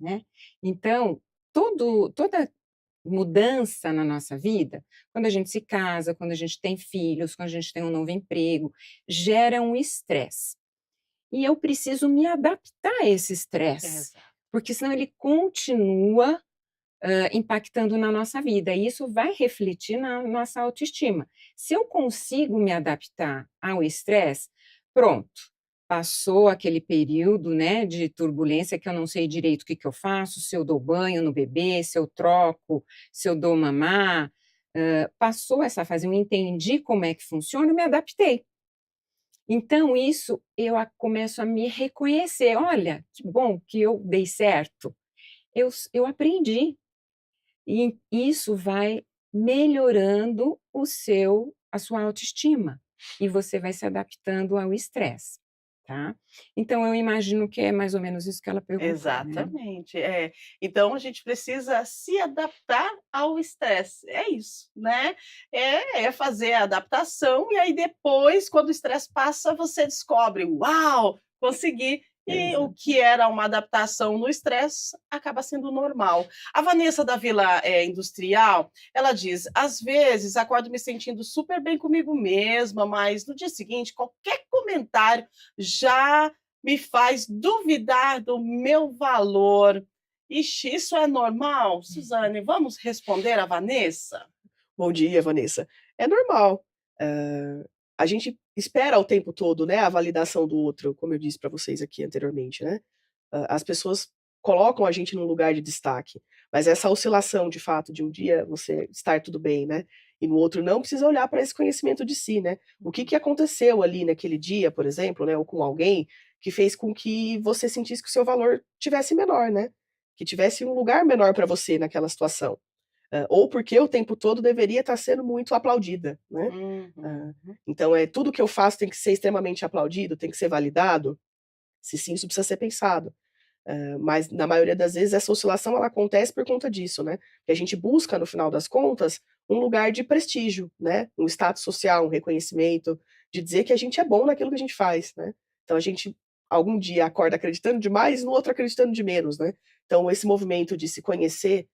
né. Então, toda mudança na nossa vida, quando a gente se casa, quando a gente tem filhos, quando a gente tem um novo emprego, gera um estresse. E eu preciso me adaptar a esse estresse, Exato. porque senão ele continua, impactando na nossa vida, e isso vai refletir na nossa autoestima. Se eu consigo me adaptar ao estresse, pronto, passou aquele período, né, de turbulência que eu não sei direito o que que eu faço, se eu dou banho no bebê, se eu troco, se eu dou mamar, passou essa fase, eu entendi como é que funciona, eu me adaptei. Então isso começo a me reconhecer, olha, que bom que eu dei certo, eu aprendi. E isso vai melhorando a sua autoestima, e você vai se adaptando ao estresse, tá. Então eu imagino que é mais ou menos isso que ela perguntou, né. Exatamente, é. Então a gente precisa se adaptar ao estresse, é isso, né. É fazer a adaptação e aí depois, quando o estresse passa, você descobre: "Uau, consegui!" E o que Exatamente. era uma adaptação no estresse acaba sendo normal. A Vanessa da Vila, Industrial, ela diz: "Às vezes acordo me sentindo super bem comigo mesma, mas no dia seguinte qualquer comentário já me faz duvidar do meu valor. Ixi, isso é normal? Suzane, vamos responder a Vanessa? Bom dia, Vanessa. É normal. A gente espera o tempo todo, né, a validação do outro, como eu disse para vocês aqui anteriormente, né. As pessoas colocam a gente num lugar de destaque, mas essa oscilação, de fato, de um dia você estar tudo bem, né, e no outro não, precisa olhar para esse conhecimento de si, né. O que que aconteceu ali naquele dia, por exemplo, né, ou com alguém, que fez com que você sentisse que o seu valor tivesse menor, né, que tivesse um lugar menor para você naquela situação. Ou porque o tempo todo deveria estar sendo muito aplaudida, né. Uhum. Hã, então, tudo que eu faço tem que ser extremamente aplaudido, tem que ser validado? Se sim, isso precisa ser pensado. Mas na maioria das vezes essa oscilação ela acontece por conta disso, né, que a gente busca no final das contas, um lugar de prestígio, né, um status social, um reconhecimento, de dizer que a gente é bom naquilo que a gente faz, né. Então a gente algum dia acorda acreditando demais, no outro acreditando de menos, né. Então esse movimento de se conhecer,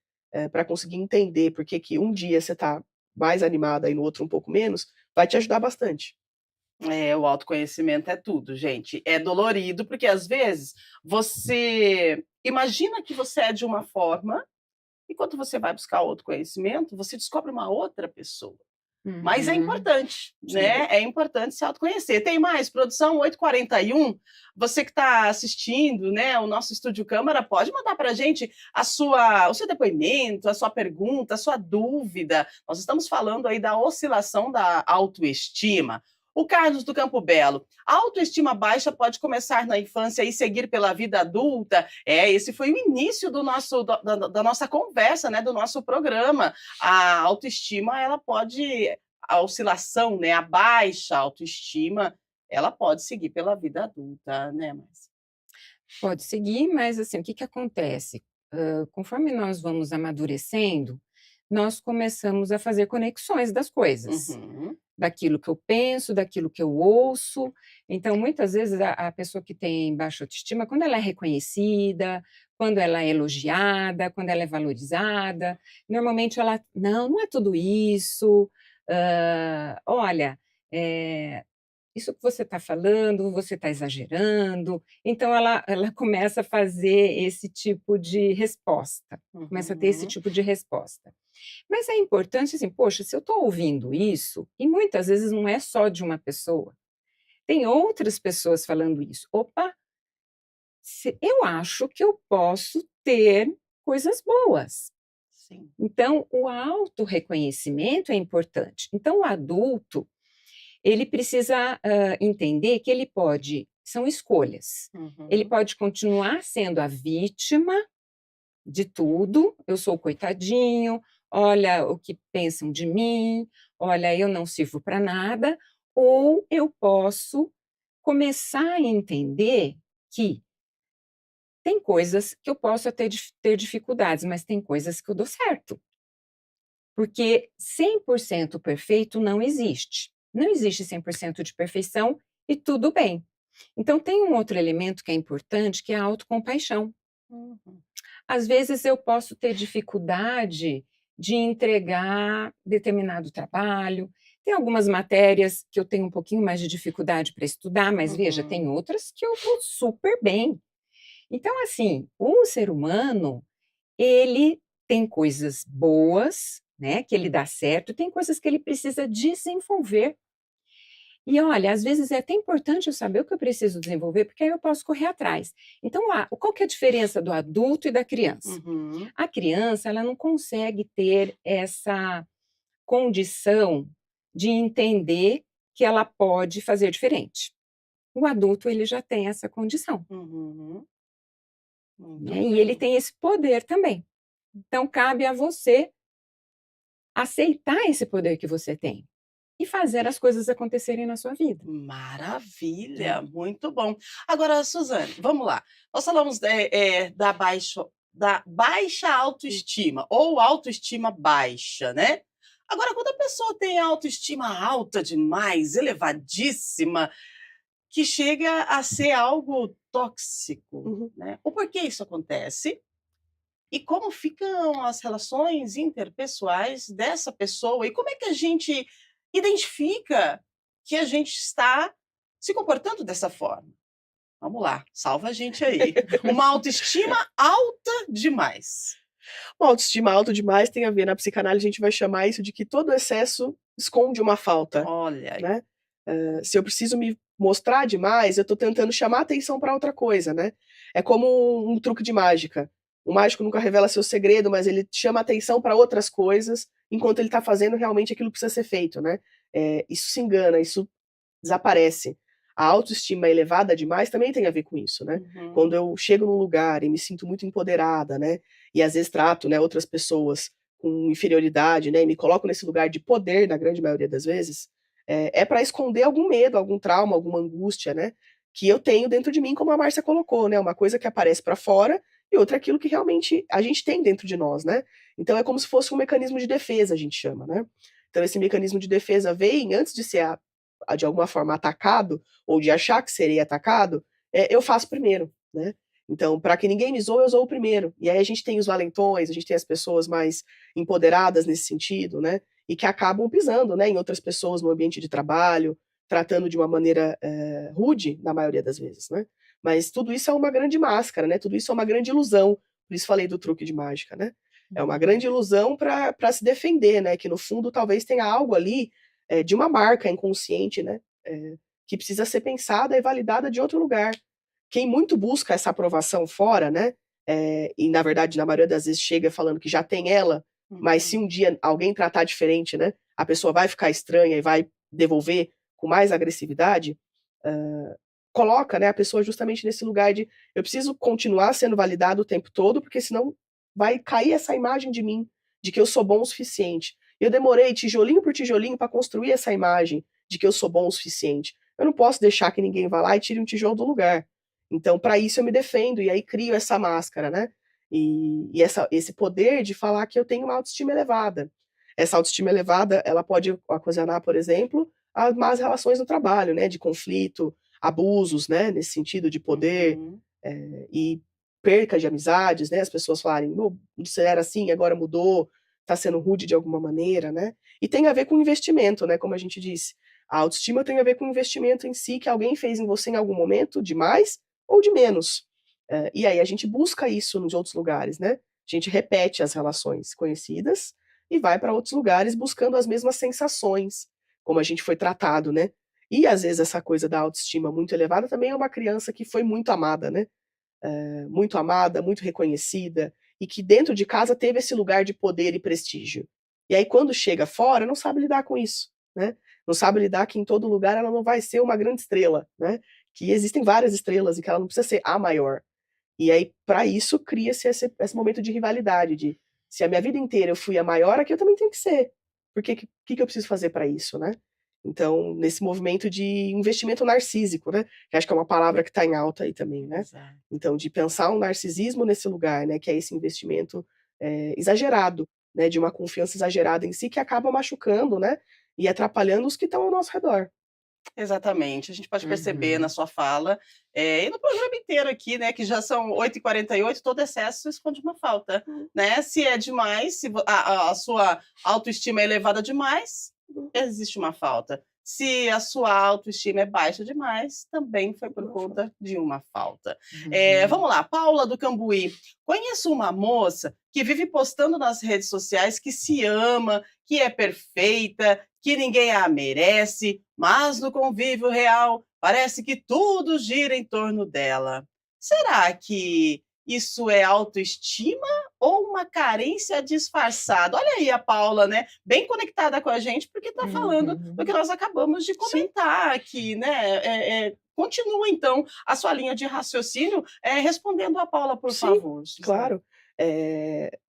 pra conseguir entender por que que um dia você tá mais animada e no outro um pouco menos, vai te ajudar bastante. É, o autoconhecimento é tudo, gente. É dolorido, porque às vezes você imagina que você é de uma forma, e quando você vai buscar autoconhecimento, você descobre uma outra pessoa. Mas é Uhum. importante, Sim. né, é importante se autoconhecer. Tem mais, produção 8h41, você que está assistindo, né, o nosso Estúdio Câmara, pode mandar para a gente o seu depoimento, a sua pergunta, a sua dúvida. Nós estamos falando aí da oscilação da autoestima. O Carlos do Campo Belo, a autoestima baixa pode começar na infância e seguir pela vida adulta? Esse foi o início do nosso da nossa conversa, né, do nosso programa. A autoestima, ela pode a oscilação, né, a baixa autoestima, ela pode seguir pela vida adulta, né, mas Pode seguir, mas assim, o que que acontece? Conforme nós vamos amadurecendo, nós começamos a fazer conexões das coisas, uhum, daquilo que eu penso, daquilo que eu ouço. Então, muitas vezes, a pessoa que tem baixa autoestima, quando ela é reconhecida, quando ela é elogiada, quando ela é valorizada, normalmente ela: "Não, não é tudo isso, olha, eh, isso que você está falando, você está exagerando". Então ela começa a fazer esse tipo de resposta, começa a ter esse uhum. tipo de resposta. Mas é importante, assim, poxa, se eu estou ouvindo isso, e muitas vezes não é só de uma pessoa, tem outras pessoas falando isso. Opa, Eu acho que eu posso ter coisas boas. Sim. Então, o autorreconhecimento é importante. Então, o adulto, ele precisa entender que ele pode, são escolhas. Ele Uhum. pode continuar sendo a vítima de tudo, eu sou o coitadinho, olha o que pensam de mim, olha, eu não sirvo para nada, ou eu posso começar a entender que tem coisas que eu posso até ter dificuldades, mas tem coisas que eu dou certo. Porque 100% perfeito não existe. Não existe 100% de perfeição e tudo bem. Então, tem um outro elemento que é importante, que é a autocompaixão. Uhum. Às vezes eu posso ter dificuldade de entregar determinado trabalho. Tem algumas matérias que eu tenho um pouquinho mais de dificuldade para estudar, mas veja, Uhum. tem outras que eu vou super bem. Então, assim, o ser humano, ele tem coisas boas, né, que ele dá certo, e tem coisas que ele precisa desenvolver. E olha, às vezes é até importante eu saber o que eu preciso desenvolver, porque aí eu posso correr atrás. Então, qual que é a diferença do adulto e da criança? Uhum. A criança, ela não consegue ter essa condição de entender que ela pode fazer diferente. O adulto, ele já tem essa condição, Uhum. Muito né? E ele bem. tem esse poder também. Então, cabe a você aceitar esse poder que você tem e fazer as coisas acontecerem na sua vida, Maravilha, né? muito bom. Agora, Suzane, vamos lá. Nós falamos da baixa autoestima ou autoestima baixa, né? Agora, quando a pessoa tem autoestima alta demais, elevadíssima, que chega a ser algo tóxico, Uhum. né? O porquê isso acontece? E como ficam as relações interpessoais dessa pessoa? E como é que a gente identifica que a gente está se comportando dessa forma? Vamos lá, salva a gente aí. Uma autoestima alta demais. Uma autoestima alta demais tem a ver, na psicanálise a gente vai chamar isso de que todo excesso esconde uma falta, Olha aí. né. Se eu preciso me mostrar demais, eu estou tentando chamar atenção para outra coisa, né. É como um truque de mágica. O mágico nunca revela seu segredo, mas ele chama atenção para outras coisas, enquanto ele está fazendo realmente aquilo que precisa ser feito, né. Isso se engana, isso desaparece. A autoestima elevada demais também tem a ver com isso, né. Quando Uhum, eu chego num lugar e me sinto muito empoderada, né, e às vezes trato, né, outras pessoas com inferioridade, né, e me coloco nesse lugar de poder, na grande maioria das vezes, é para esconder algum medo, algum trauma, alguma angústia, né, que eu tenho dentro de mim, como a Márcia colocou, né, uma coisa que aparece para fora e outra é aquilo que realmente a gente tem dentro de nós, né. Então é como se fosse um mecanismo de defesa, a gente chama, né. Então esse mecanismo de defesa vem antes de ser de alguma forma atacado, ou de achar que serei atacado, eu faço primeiro, né. Então, para que ninguém me zoe, eu zoo primeiro. E aí a gente tem os valentões, a gente tem as pessoas mais empoderadas nesse sentido, né, e que acabam pisando, né, em outras pessoas no ambiente de trabalho, tratando de uma maneira, rude, na maioria das vezes, né. Mas tudo isso é uma grande máscara, né, tudo isso é uma grande ilusão, por isso falei do truque de mágica, né. É uma grande uhum. ilusão para se defender, né, que no fundo talvez tenha algo ali, de uma marca inconsciente, né, que precisa ser pensada e validada de outro lugar. Quem muito busca essa aprovação fora, né, e na verdade, na maioria das vezes chega falando que já tem ela, mas se Uhum. um dia alguém tratar diferente, né, a pessoa vai ficar estranha e vai devolver com mais agressividade, coloca, né, a pessoa justamente nesse lugar de: "Eu preciso continuar sendo validado o tempo todo, porque senão vai cair essa imagem de mim, de que eu sou bom o suficiente". Eu demorei tijolinho por tijolinho para construir essa imagem de que eu sou bom o suficiente. Eu não posso deixar que ninguém vá lá e tire um tijolo do lugar. Então, para isso eu me defendo e aí crio essa máscara, né. E esse poder de falar que eu tenho uma autoestima elevada. Essa autoestima elevada, ela pode ocasionar, por exemplo, as más relações no trabalho, né, de conflito, abusos, né, nesse sentido de poder, Uhum. e perca de amizades, né, as pessoas falarem: "Não, você era assim, agora mudou, está sendo rude de alguma maneira", né. E tem a ver com investimento, né, como a gente disse. A autoestima tem a ver com o investimento em si que alguém fez em você em algum momento, de mais ou de menos. E aí a gente busca isso nos outros lugares, né. A gente repete as relações conhecidas e vai para outros lugares buscando as mesmas sensações, como a gente foi tratado, né. E às vezes essa coisa da autoestima muito elevada também é uma criança que foi muito amada, né. muito amada, muito reconhecida, e que dentro de casa teve esse lugar de poder e prestígio. E aí, quando chega fora, não sabe lidar com isso, né? Não sabe lidar que em todo lugar ela não vai ser uma grande estrela, né? Que existem várias estrelas e que ela não precisa ser a maior. E aí, para isso, cria-se esse momento de rivalidade, de se a minha vida inteira eu fui a maior, aqui eu também tenho que ser. Porque que eu preciso fazer para isso, né? Então, nesse movimento de investimento narcísico, né? Que acho que é uma palavra que está em alta aí também, né? Exato. Então, de pensar um narcisismo nesse lugar, né? Que é esse investimento exagerado, né? De uma confiança exagerada em si que acaba machucando, né? E atrapalhando os que estão ao nosso redor. Exatamente, a gente pode perceber na Uhum. sua fala, e no programa inteiro aqui, né, que já são 8h48, todo excesso esconde uma falta, né? Se é demais, se a sua autoestima é elevada demais, existe uma falta. Se a sua autoestima é baixa demais, também foi por conta de uma falta. Uhum. Vamos lá, Paula do Cambuí. Conheço uma moça que vive postando nas redes sociais que se ama, que é perfeita, que ninguém a merece, mas no convívio real parece que tudo gira em torno dela. Será que isso é autoestima ou uma carência disfarçada? Olha aí a Paula, né? Bem conectada com a gente, porque está falando do que Uhum. nós acabamos de Sim. comentar aqui, né? Continua, então, a sua linha de raciocínio respondendo a Paula, por Sim, favor, Suzana. claro.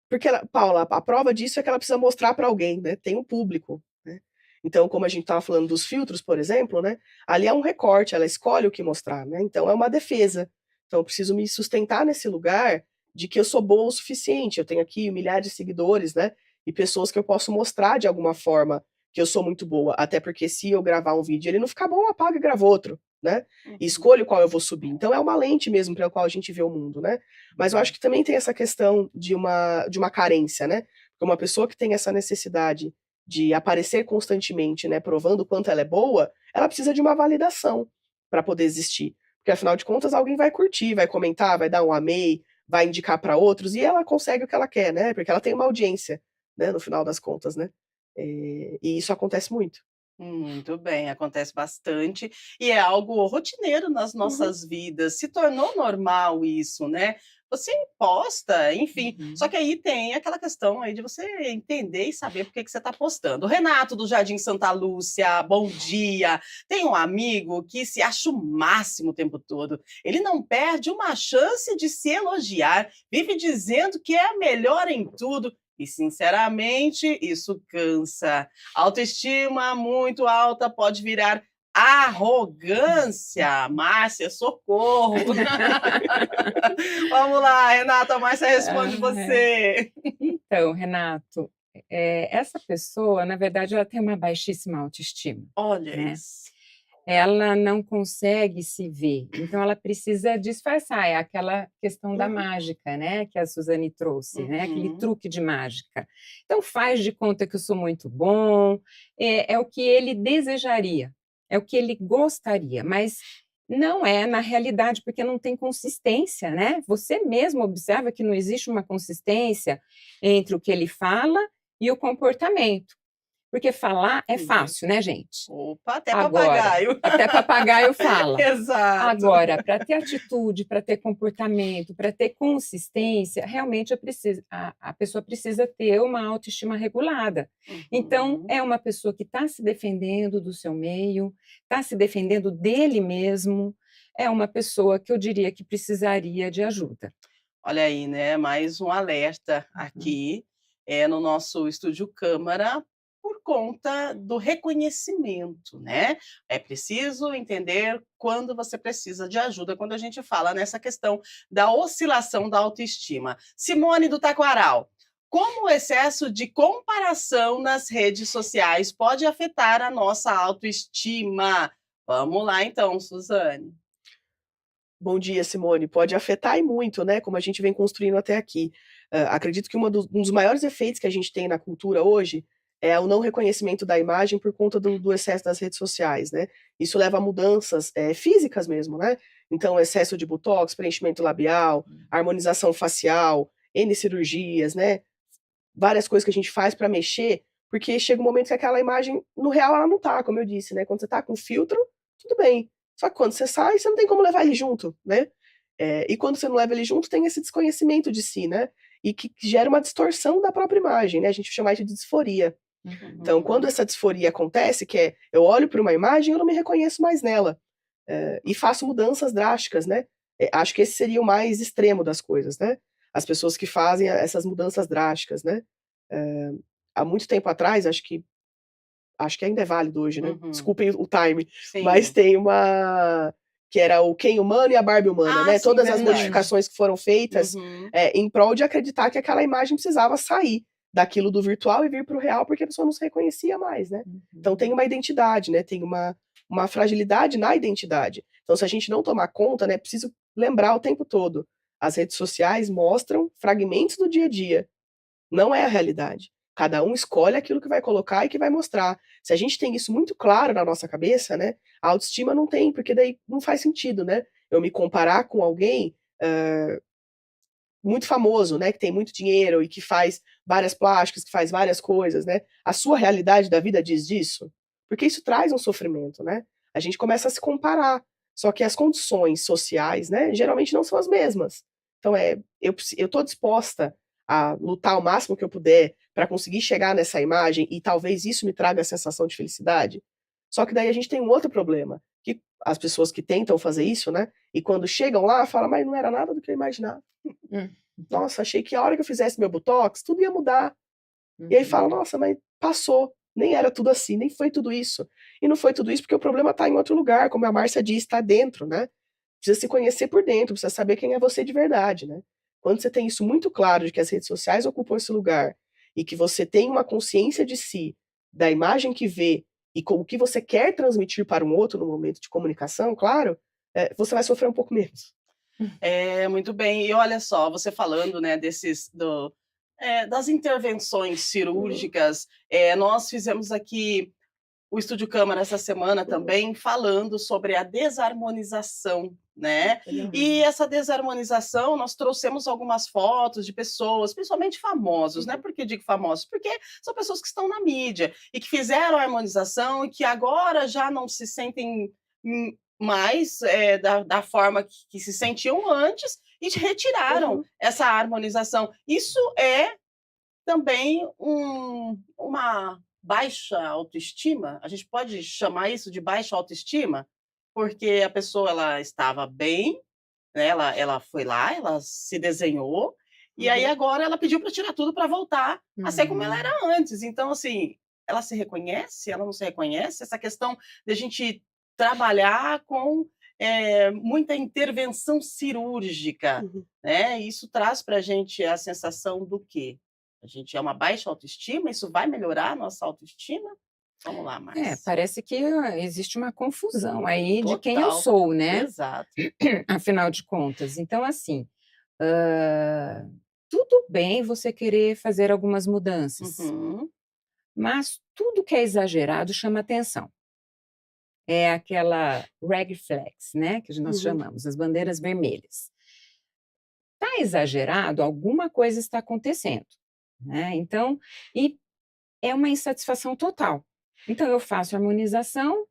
Porque Paula, a prova disso é que ela precisa mostrar para alguém, né? Tem um público, né? Então, como a gente estava falando dos filtros, por exemplo, né? Ali é um recorte, ela escolhe o que mostrar, né? Então é uma defesa. Então eu preciso me sustentar nesse lugar de que eu sou boa o suficiente. Eu tenho aqui milhares de seguidores, né? E pessoas que eu posso mostrar de alguma forma que eu sou muito boa. Até porque se eu gravar um vídeo e ele não ficar bom, eu apago e gravo outro, né? E escolho qual eu vou subir. Então é uma lente mesmo pela qual a gente vê o mundo, né? Mas eu acho que também tem essa questão de uma carência, né? Porque uma pessoa que tem essa necessidade de aparecer constantemente, né, provando o quanto ela é boa, ela precisa de uma validação para poder existir. Porque afinal de contas, alguém vai curtir, vai comentar, vai dar um amei, vai indicar para outros, e ela consegue o que ela quer, né? Porque ela tem uma audiência, né, no final das contas, né? E isso acontece muito. Muito bem, acontece bastante e é algo rotineiro nas Uhum. nossas vidas, se tornou normal isso, né. Você posta, enfim, só Uhum. que aí tem aquela questão aí de você entender e saber por que você está postando. O Renato do Jardim Santa Lúcia, bom dia. Tem um amigo que se acha o máximo o tempo todo, ele não perde uma chance de se elogiar, vive dizendo que é a melhor em tudo e sinceramente isso cansa. Autoestima muito alta pode virar arrogância. Márcia, socorro. Vamos lá, Renata, a Márcia responde Ah, você. Então, Renato, essa pessoa, na verdade, ela tem uma baixíssima autoestima, Olha né? isso. Ela não consegue se ver, então ela precisa disfarçar, é aquela questão da Uhum. mágica, né, que a Suzane trouxe, né, aquele Uhum. truque de mágica. Então faz de conta que eu sou muito bom, é o que ele desejaria, é o que ele gostaria, mas não é na realidade, porque não tem consistência, né? Você mesmo observa que não existe uma consistência entre o que ele fala e o comportamento, porque falar é Uhum. fácil, né, gente? Opa, até Agora, papagaio. até papagaio fala. Exato. Agora, para ter atitude, para ter comportamento, para ter consistência, realmente a pessoa precisa ter uma autoestima regulada. Então, Uhum. é uma pessoa que está se defendendo do seu meio, está se defendendo dele mesmo, é uma pessoa que eu diria que precisaria de ajuda. Olha aí, né, mais um alerta Uhum. aqui, no nosso estúdio câmara, por conta do reconhecimento, né. É preciso entender quando você precisa de ajuda, quando a gente fala nessa questão da oscilação da autoestima. Simone do Taquaral, como o excesso de comparação nas redes sociais pode afetar a nossa autoestima? Vamos lá então, Suzane. Bom dia, Simone. Pode afetar e muito, né, como a gente vem construindo até aqui. Acredito que um dos maiores efeitos que a gente tem na cultura hoje é o não reconhecimento da imagem por conta do excesso das redes sociais, né. Isso leva a mudanças, físicas mesmo, né. Então excesso de botox, preenchimento labial, harmonização facial, N cirurgias, né, várias coisas que a gente faz para mexer, porque chega um momento que aquela imagem, no real, ela não tá, como eu disse, né, quando você tá com filtro, tudo bem. Só que quando você sai, você não tem como levar ele junto, né. E quando você não leva ele junto, tem esse desconhecimento de si, né? E que gera uma distorção da própria imagem, né? A gente chama isso de disforia. Então, quando essa disforia acontece, que é eu olho para uma imagem e eu não me reconheço mais nela, e faço mudanças drásticas, né? Acho que esse seria o mais extremo das coisas, né? As pessoas que fazem essas mudanças drásticas, né? Há muito tempo atrás, acho que ainda é válido hoje, né? Desculpem o time, mas Sim. tem uma que era o Ken humano e a Barbie humana, Ah, né? sim, Todas as verdade. modificações que foram feitas em prol de acreditar que aquela imagem precisava sair daquilo do virtual e vir para o real, porque a pessoa não se reconhecia mais, né? Então tem uma identidade, né? Tem uma fragilidade na identidade. Então, se a gente não tomar conta, né? É preciso lembrar o tempo todo. As redes sociais mostram fragmentos do dia a dia. Não é a realidade. Cada um escolhe aquilo que vai colocar e que vai mostrar. Se a gente tem isso muito claro na nossa cabeça, né? A autoestima não tem, porque daí não faz sentido, né? Eu me comparar com alguém muito famoso, né? Que tem muito dinheiro e que faz várias plásticas, que faz várias coisas, né? A sua realidade da vida diz disso? Porque isso traz um sofrimento, né? A gente começa a se comparar. Só que as condições sociais, né? Geralmente não são as mesmas. Então, eu tô disposta a lutar o máximo que eu puder para conseguir chegar nessa imagem e talvez isso me traga a sensação de felicidade. Só que daí a gente tem um outro problema, que as pessoas que tentam fazer isso, né? E quando chegam lá, falam, mas não era nada do que eu imaginava. Nossa, achei que a hora que eu fizesse meu botox, tudo ia mudar. E aí fala, nossa, mas passou. Nem era tudo assim, nem foi tudo isso. E não foi tudo isso porque o problema está em outro lugar, como a Márcia diz, está dentro, né? Precisa se conhecer por dentro, precisa saber quem é você de verdade, né? Quando você tem isso muito claro de que as redes sociais ocupam esse lugar e que você tem uma consciência de si, da imagem que vê e com o que você quer transmitir para um outro no momento de comunicação, claro, você vai sofrer um pouco menos. Muito bem. E olha só, você falando, né, das intervenções cirúrgicas, nós fizemos aqui o Estúdio Câmara essa semana também falando sobre a desarmonização, né? E essa desarmonização, nós trouxemos algumas fotos de pessoas, principalmente famosos, né? Por que digo famosos? Porque são pessoas que estão na mídia e que fizeram a harmonização e que agora já não se sentem mais da forma que se sentiam antes e retiraram essa harmonização. Isso é também uma baixa autoestima? A gente pode chamar isso de baixa autoestima? Porque a pessoa ela estava bem, né? Ela foi lá, ela se desenhou, e aí agora ela pediu para tirar tudo para voltar a ser como ela era antes. Então, assim, ela se reconhece? Ela não se reconhece? Essa questão de a gente trabalhar com muita intervenção cirúrgica, né? Isso traz para a gente a sensação do quê? A gente é uma baixa autoestima? Isso vai melhorar a nossa autoestima? Vamos lá, Márcia. Parece que existe uma confusão aí de quem eu Total. sou, né? Exato. Afinal de contas. Então, assim, tudo bem você querer fazer algumas mudanças, mas tudo que é exagerado chama atenção. É aquela red flags, né, que nós chamamos, as bandeiras vermelhas. Está exagerado, alguma coisa está acontecendo, né? Então, e é uma insatisfação total. Então, eu faço harmonização.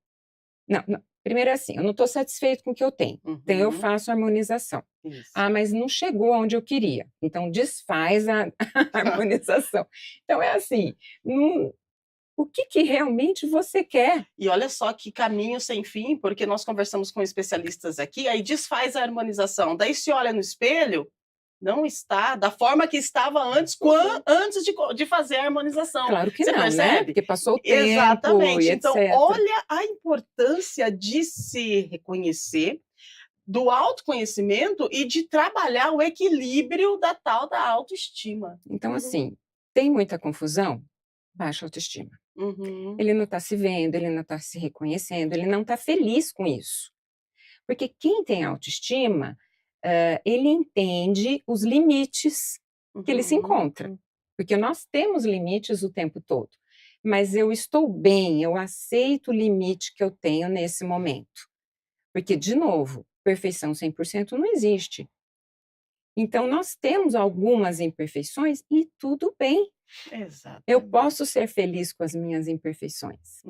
Não, primeiro é assim, eu não estou satisfeito com o que eu tenho, então eu faço harmonização. Isso. Ah, mas não chegou onde eu queria, então desfaz a harmonização. Então é assim, o que realmente você quer? E olha só que caminho sem fim, porque nós conversamos com especialistas aqui, aí desfaz a harmonização, daí se olha no espelho, não está da forma que estava antes, antes de fazer a harmonização. Claro que Você não, percebe? né? Porque passou o tempo Exatamente. e Então, etc. olha a importância de se reconhecer, do autoconhecimento e de trabalhar o equilíbrio da tal da autoestima. Então, assim, tem muita confusão? Baixa autoestima. Ele não está se vendo, ele não está se reconhecendo, ele não está feliz com isso. Porque quem tem autoestima, ele entende os limites que ele se encontra. Porque nós temos limites o tempo todo. Mas eu estou bem, eu aceito o limite que eu tenho nesse momento. Porque, de novo, perfeição 100% não existe. Então, nós temos algumas imperfeições e tudo bem. Exatamente. Eu posso ser feliz com as minhas imperfeições.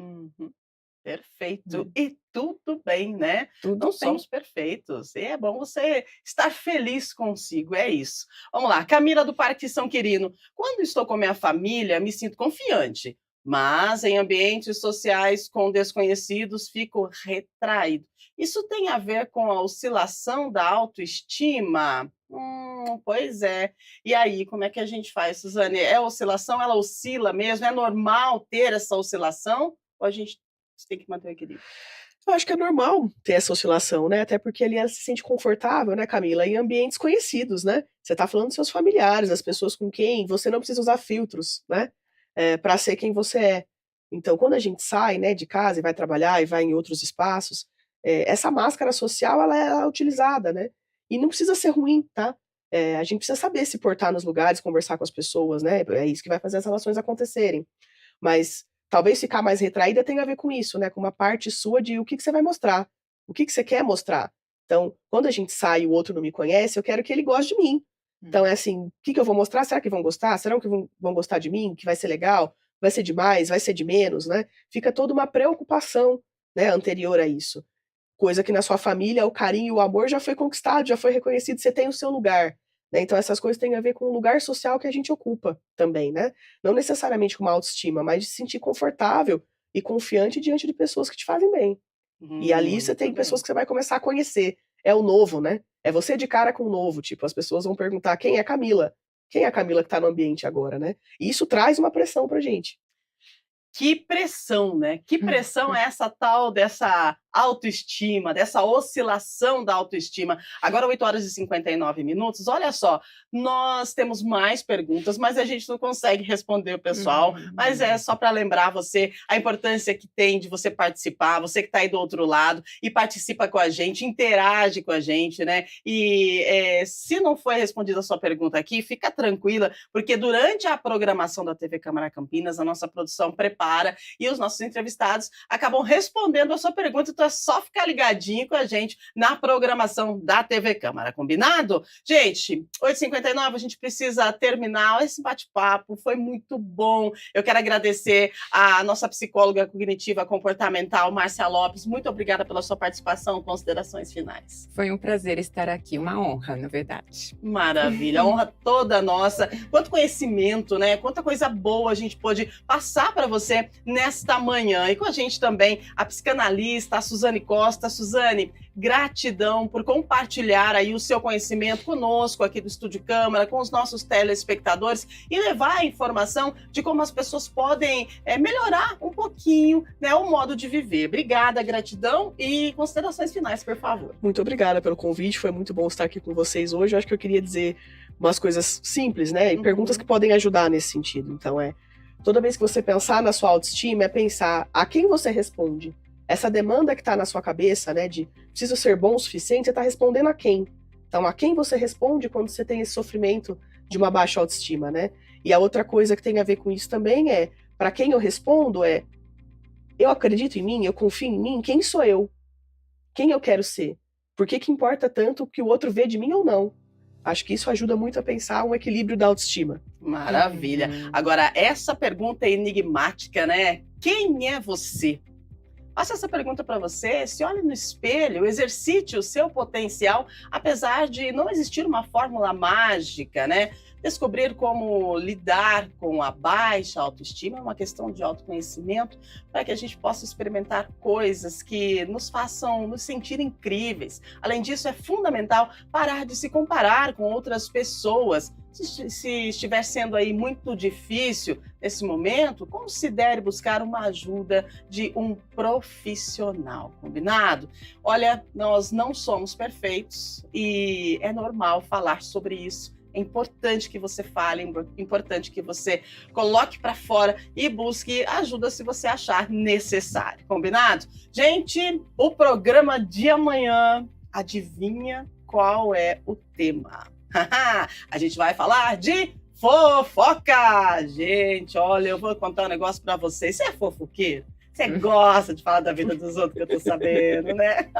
Perfeito. E tudo bem, né? Tudo Não bem. somos perfeitos. E é bom você estar feliz consigo, é isso. Vamos lá, Camila do Parque São Quirino. Quando estou com minha família, me sinto confiante, mas em ambientes sociais com desconhecidos, fico retraído. Isso tem a ver com a oscilação da autoestima? Pois é. E aí, como é que a gente faz, Suzane? É oscilação? Ela oscila mesmo? É normal ter essa oscilação? Ou a gente tem que manter o equilíbrio? Eu acho que é normal ter essa oscilação, né, até porque ali ela se sente confortável, né, Camila, em ambientes conhecidos, né. Você tá falando dos seus familiares, as pessoas com quem você não precisa usar filtros, né, pra ser quem você é. Então quando a gente sai, né, de casa e vai trabalhar e vai em outros espaços, essa máscara social ela é utilizada, né, e não precisa ser ruim, tá. A gente precisa saber se portar nos lugares, conversar com as pessoas, né, é isso que vai fazer as relações acontecerem. Mas talvez ficar mais retraída tenha a ver com isso, né, com uma parte sua de o que que você vai mostrar, o que que você quer mostrar. Então, quando a gente sai e o outro não me conhece, eu quero que ele goste de mim. Então é assim, o que que eu vou mostrar? Será que vão gostar? Será que vão gostar de mim? Que vai ser legal? Vai ser demais? Vai ser de menos, né? Fica toda uma preocupação, né, anterior a isso. Coisa que na sua família o carinho e o amor já foi conquistado, já foi reconhecido, você tem o seu lugar, né, então essas coisas têm a ver com o lugar social que a gente ocupa também, né. Não necessariamente com uma autoestima, mas de se sentir confortável e confiante diante de pessoas que te fazem bem. E ali você Muito tem pessoas bem. que você vai começar a conhecer, é o novo, né, é você de cara com o novo, tipo, as pessoas vão perguntar: "Quem é Camila? Quem é a Camila que tá no ambiente agora?", né. E isso traz uma pressão pra gente. Que pressão, né? Que pressão é essa tal dessa autoestima, dessa oscilação da autoestima? Agora 8h e 59 minutos, olha só, nós temos mais perguntas, mas a gente não consegue responder o pessoal, mas é só para lembrar você a importância que tem de você participar, você que está aí do outro lado e participa com a gente, interage com a gente, né? E se não foi respondida a sua pergunta aqui, fica tranquila, porque durante a programação da TV Câmara Campinas, a nossa produção prepara e os nossos entrevistados acabam respondendo a sua pergunta, então é só ficar ligadinho com a gente na programação da TV Câmara, combinado? Gente, 8h59, a gente precisa terminar esse bate-papo, foi muito bom. Eu quero agradecer a nossa psicóloga cognitiva comportamental, Márcia Lopes, muito obrigada pela sua participação, considerações finais. Foi um prazer estar aqui, uma honra, na verdade. Maravilha, a honra toda nossa. Quanto conhecimento, né? Quanta coisa boa a gente pôde passar para você nesta manhã. E com a gente também a psicanalista, a Suzane Costa. Suzane, gratidão por compartilhar aí o seu conhecimento conosco aqui do Estúdio Câmara, com os nossos telespectadores e levar a informação de como as pessoas podem melhorar um pouquinho, né, o modo de viver. Obrigada, gratidão e considerações finais, por favor. Muito obrigada pelo convite, foi muito bom estar aqui com vocês hoje. Eu acho que eu queria dizer umas coisas simples, né, e perguntas que podem ajudar nesse sentido. Então toda vez que você pensar na sua autoestima, é pensar a quem você responde. Essa demanda que está na sua cabeça, né, de preciso ser bom o suficiente, você está respondendo a quem? Então, a quem você responde quando você tem esse sofrimento de uma baixa autoestima, né? E a outra coisa que tem a ver com isso também é, para quem eu respondo eu acredito em mim, eu confio em mim, quem sou eu? Quem eu quero ser? Por que importa tanto o que o outro vê de mim ou não? Acho que isso ajuda muito a pensar um equilíbrio da autoestima. Maravilha. Agora, essa pergunta é enigmática, né? Quem é você? Faça essa pergunta para você, se olhe no espelho, exercite o seu potencial, apesar de não existir uma fórmula mágica, né? Descobrir como lidar com a baixa autoestima é uma questão de autoconhecimento para que a gente possa experimentar coisas que nos façam nos sentir incríveis. Além disso, é fundamental parar de se comparar com outras pessoas. Se estiver sendo aí muito difícil nesse momento, considere buscar uma ajuda de um profissional, combinado? Olha, nós não somos perfeitos e é normal falar sobre isso. É importante que você fale, é importante que você coloque para fora e busque ajuda se você achar necessário, combinado? Gente, o programa de amanhã, adivinha qual é o tema? A gente vai falar de fofoca! Gente, olha, eu vou contar um negócio para vocês. Você é fofoqueiro? Você gosta de falar da vida dos outros, que eu tô sabendo, né?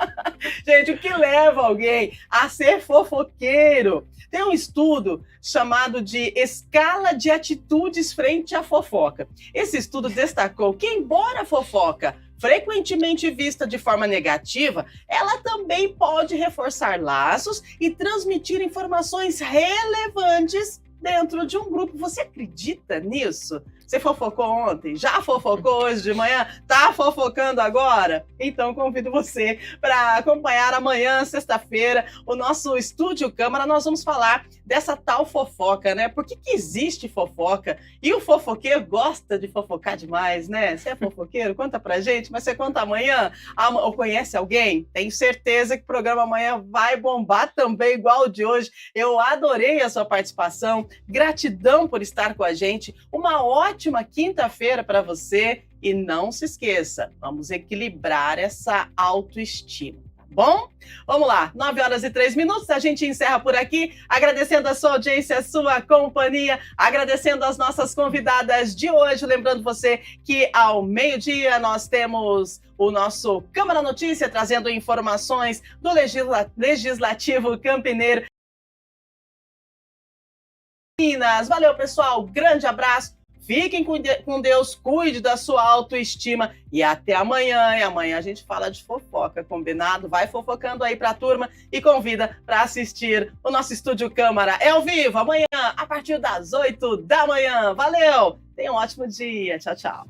Gente, o que leva alguém a ser fofoqueiro? Tem um estudo chamado de Escala de Atitudes frente à Fofoca. Esse estudo destacou que, embora a fofoca frequentemente vista de forma negativa, ela também pode reforçar laços e transmitir informações relevantes dentro de um grupo. Você acredita nisso? Você fofocou ontem? Já fofocou hoje de manhã? Tá fofocando agora? Então convido você para acompanhar amanhã, sexta-feira, o nosso Estúdio Câmara. Nós vamos falar dessa tal fofoca, né? Por que existe fofoca? E o fofoqueiro gosta de fofocar demais, né? Você é fofoqueiro? Conta pra gente, mas você conta amanhã? Ou conhece alguém? Tenho certeza que o programa amanhã vai bombar também, igual o de hoje. Eu adorei a sua participação. Gratidão por estar com a gente. Uma ótima quinta-feira para você. E não se esqueça, vamos equilibrar essa autoestima. Bom, vamos lá, 9h03, a gente encerra por aqui, agradecendo a sua audiência, a sua companhia, agradecendo as nossas convidadas de hoje, lembrando você que ao meio-dia nós temos o nosso Câmara Notícia, trazendo informações do Legislativo Campineiro. Valeu, pessoal, grande abraço. Fiquem com Deus, cuide da sua autoestima e até amanhã. E amanhã a gente fala de fofoca, combinado? Vai fofocando aí pra turma e convida para assistir o nosso Estúdio Câmara. É ao vivo, amanhã, a partir das 8 da manhã. Valeu! Tenha um ótimo dia. Tchau, tchau.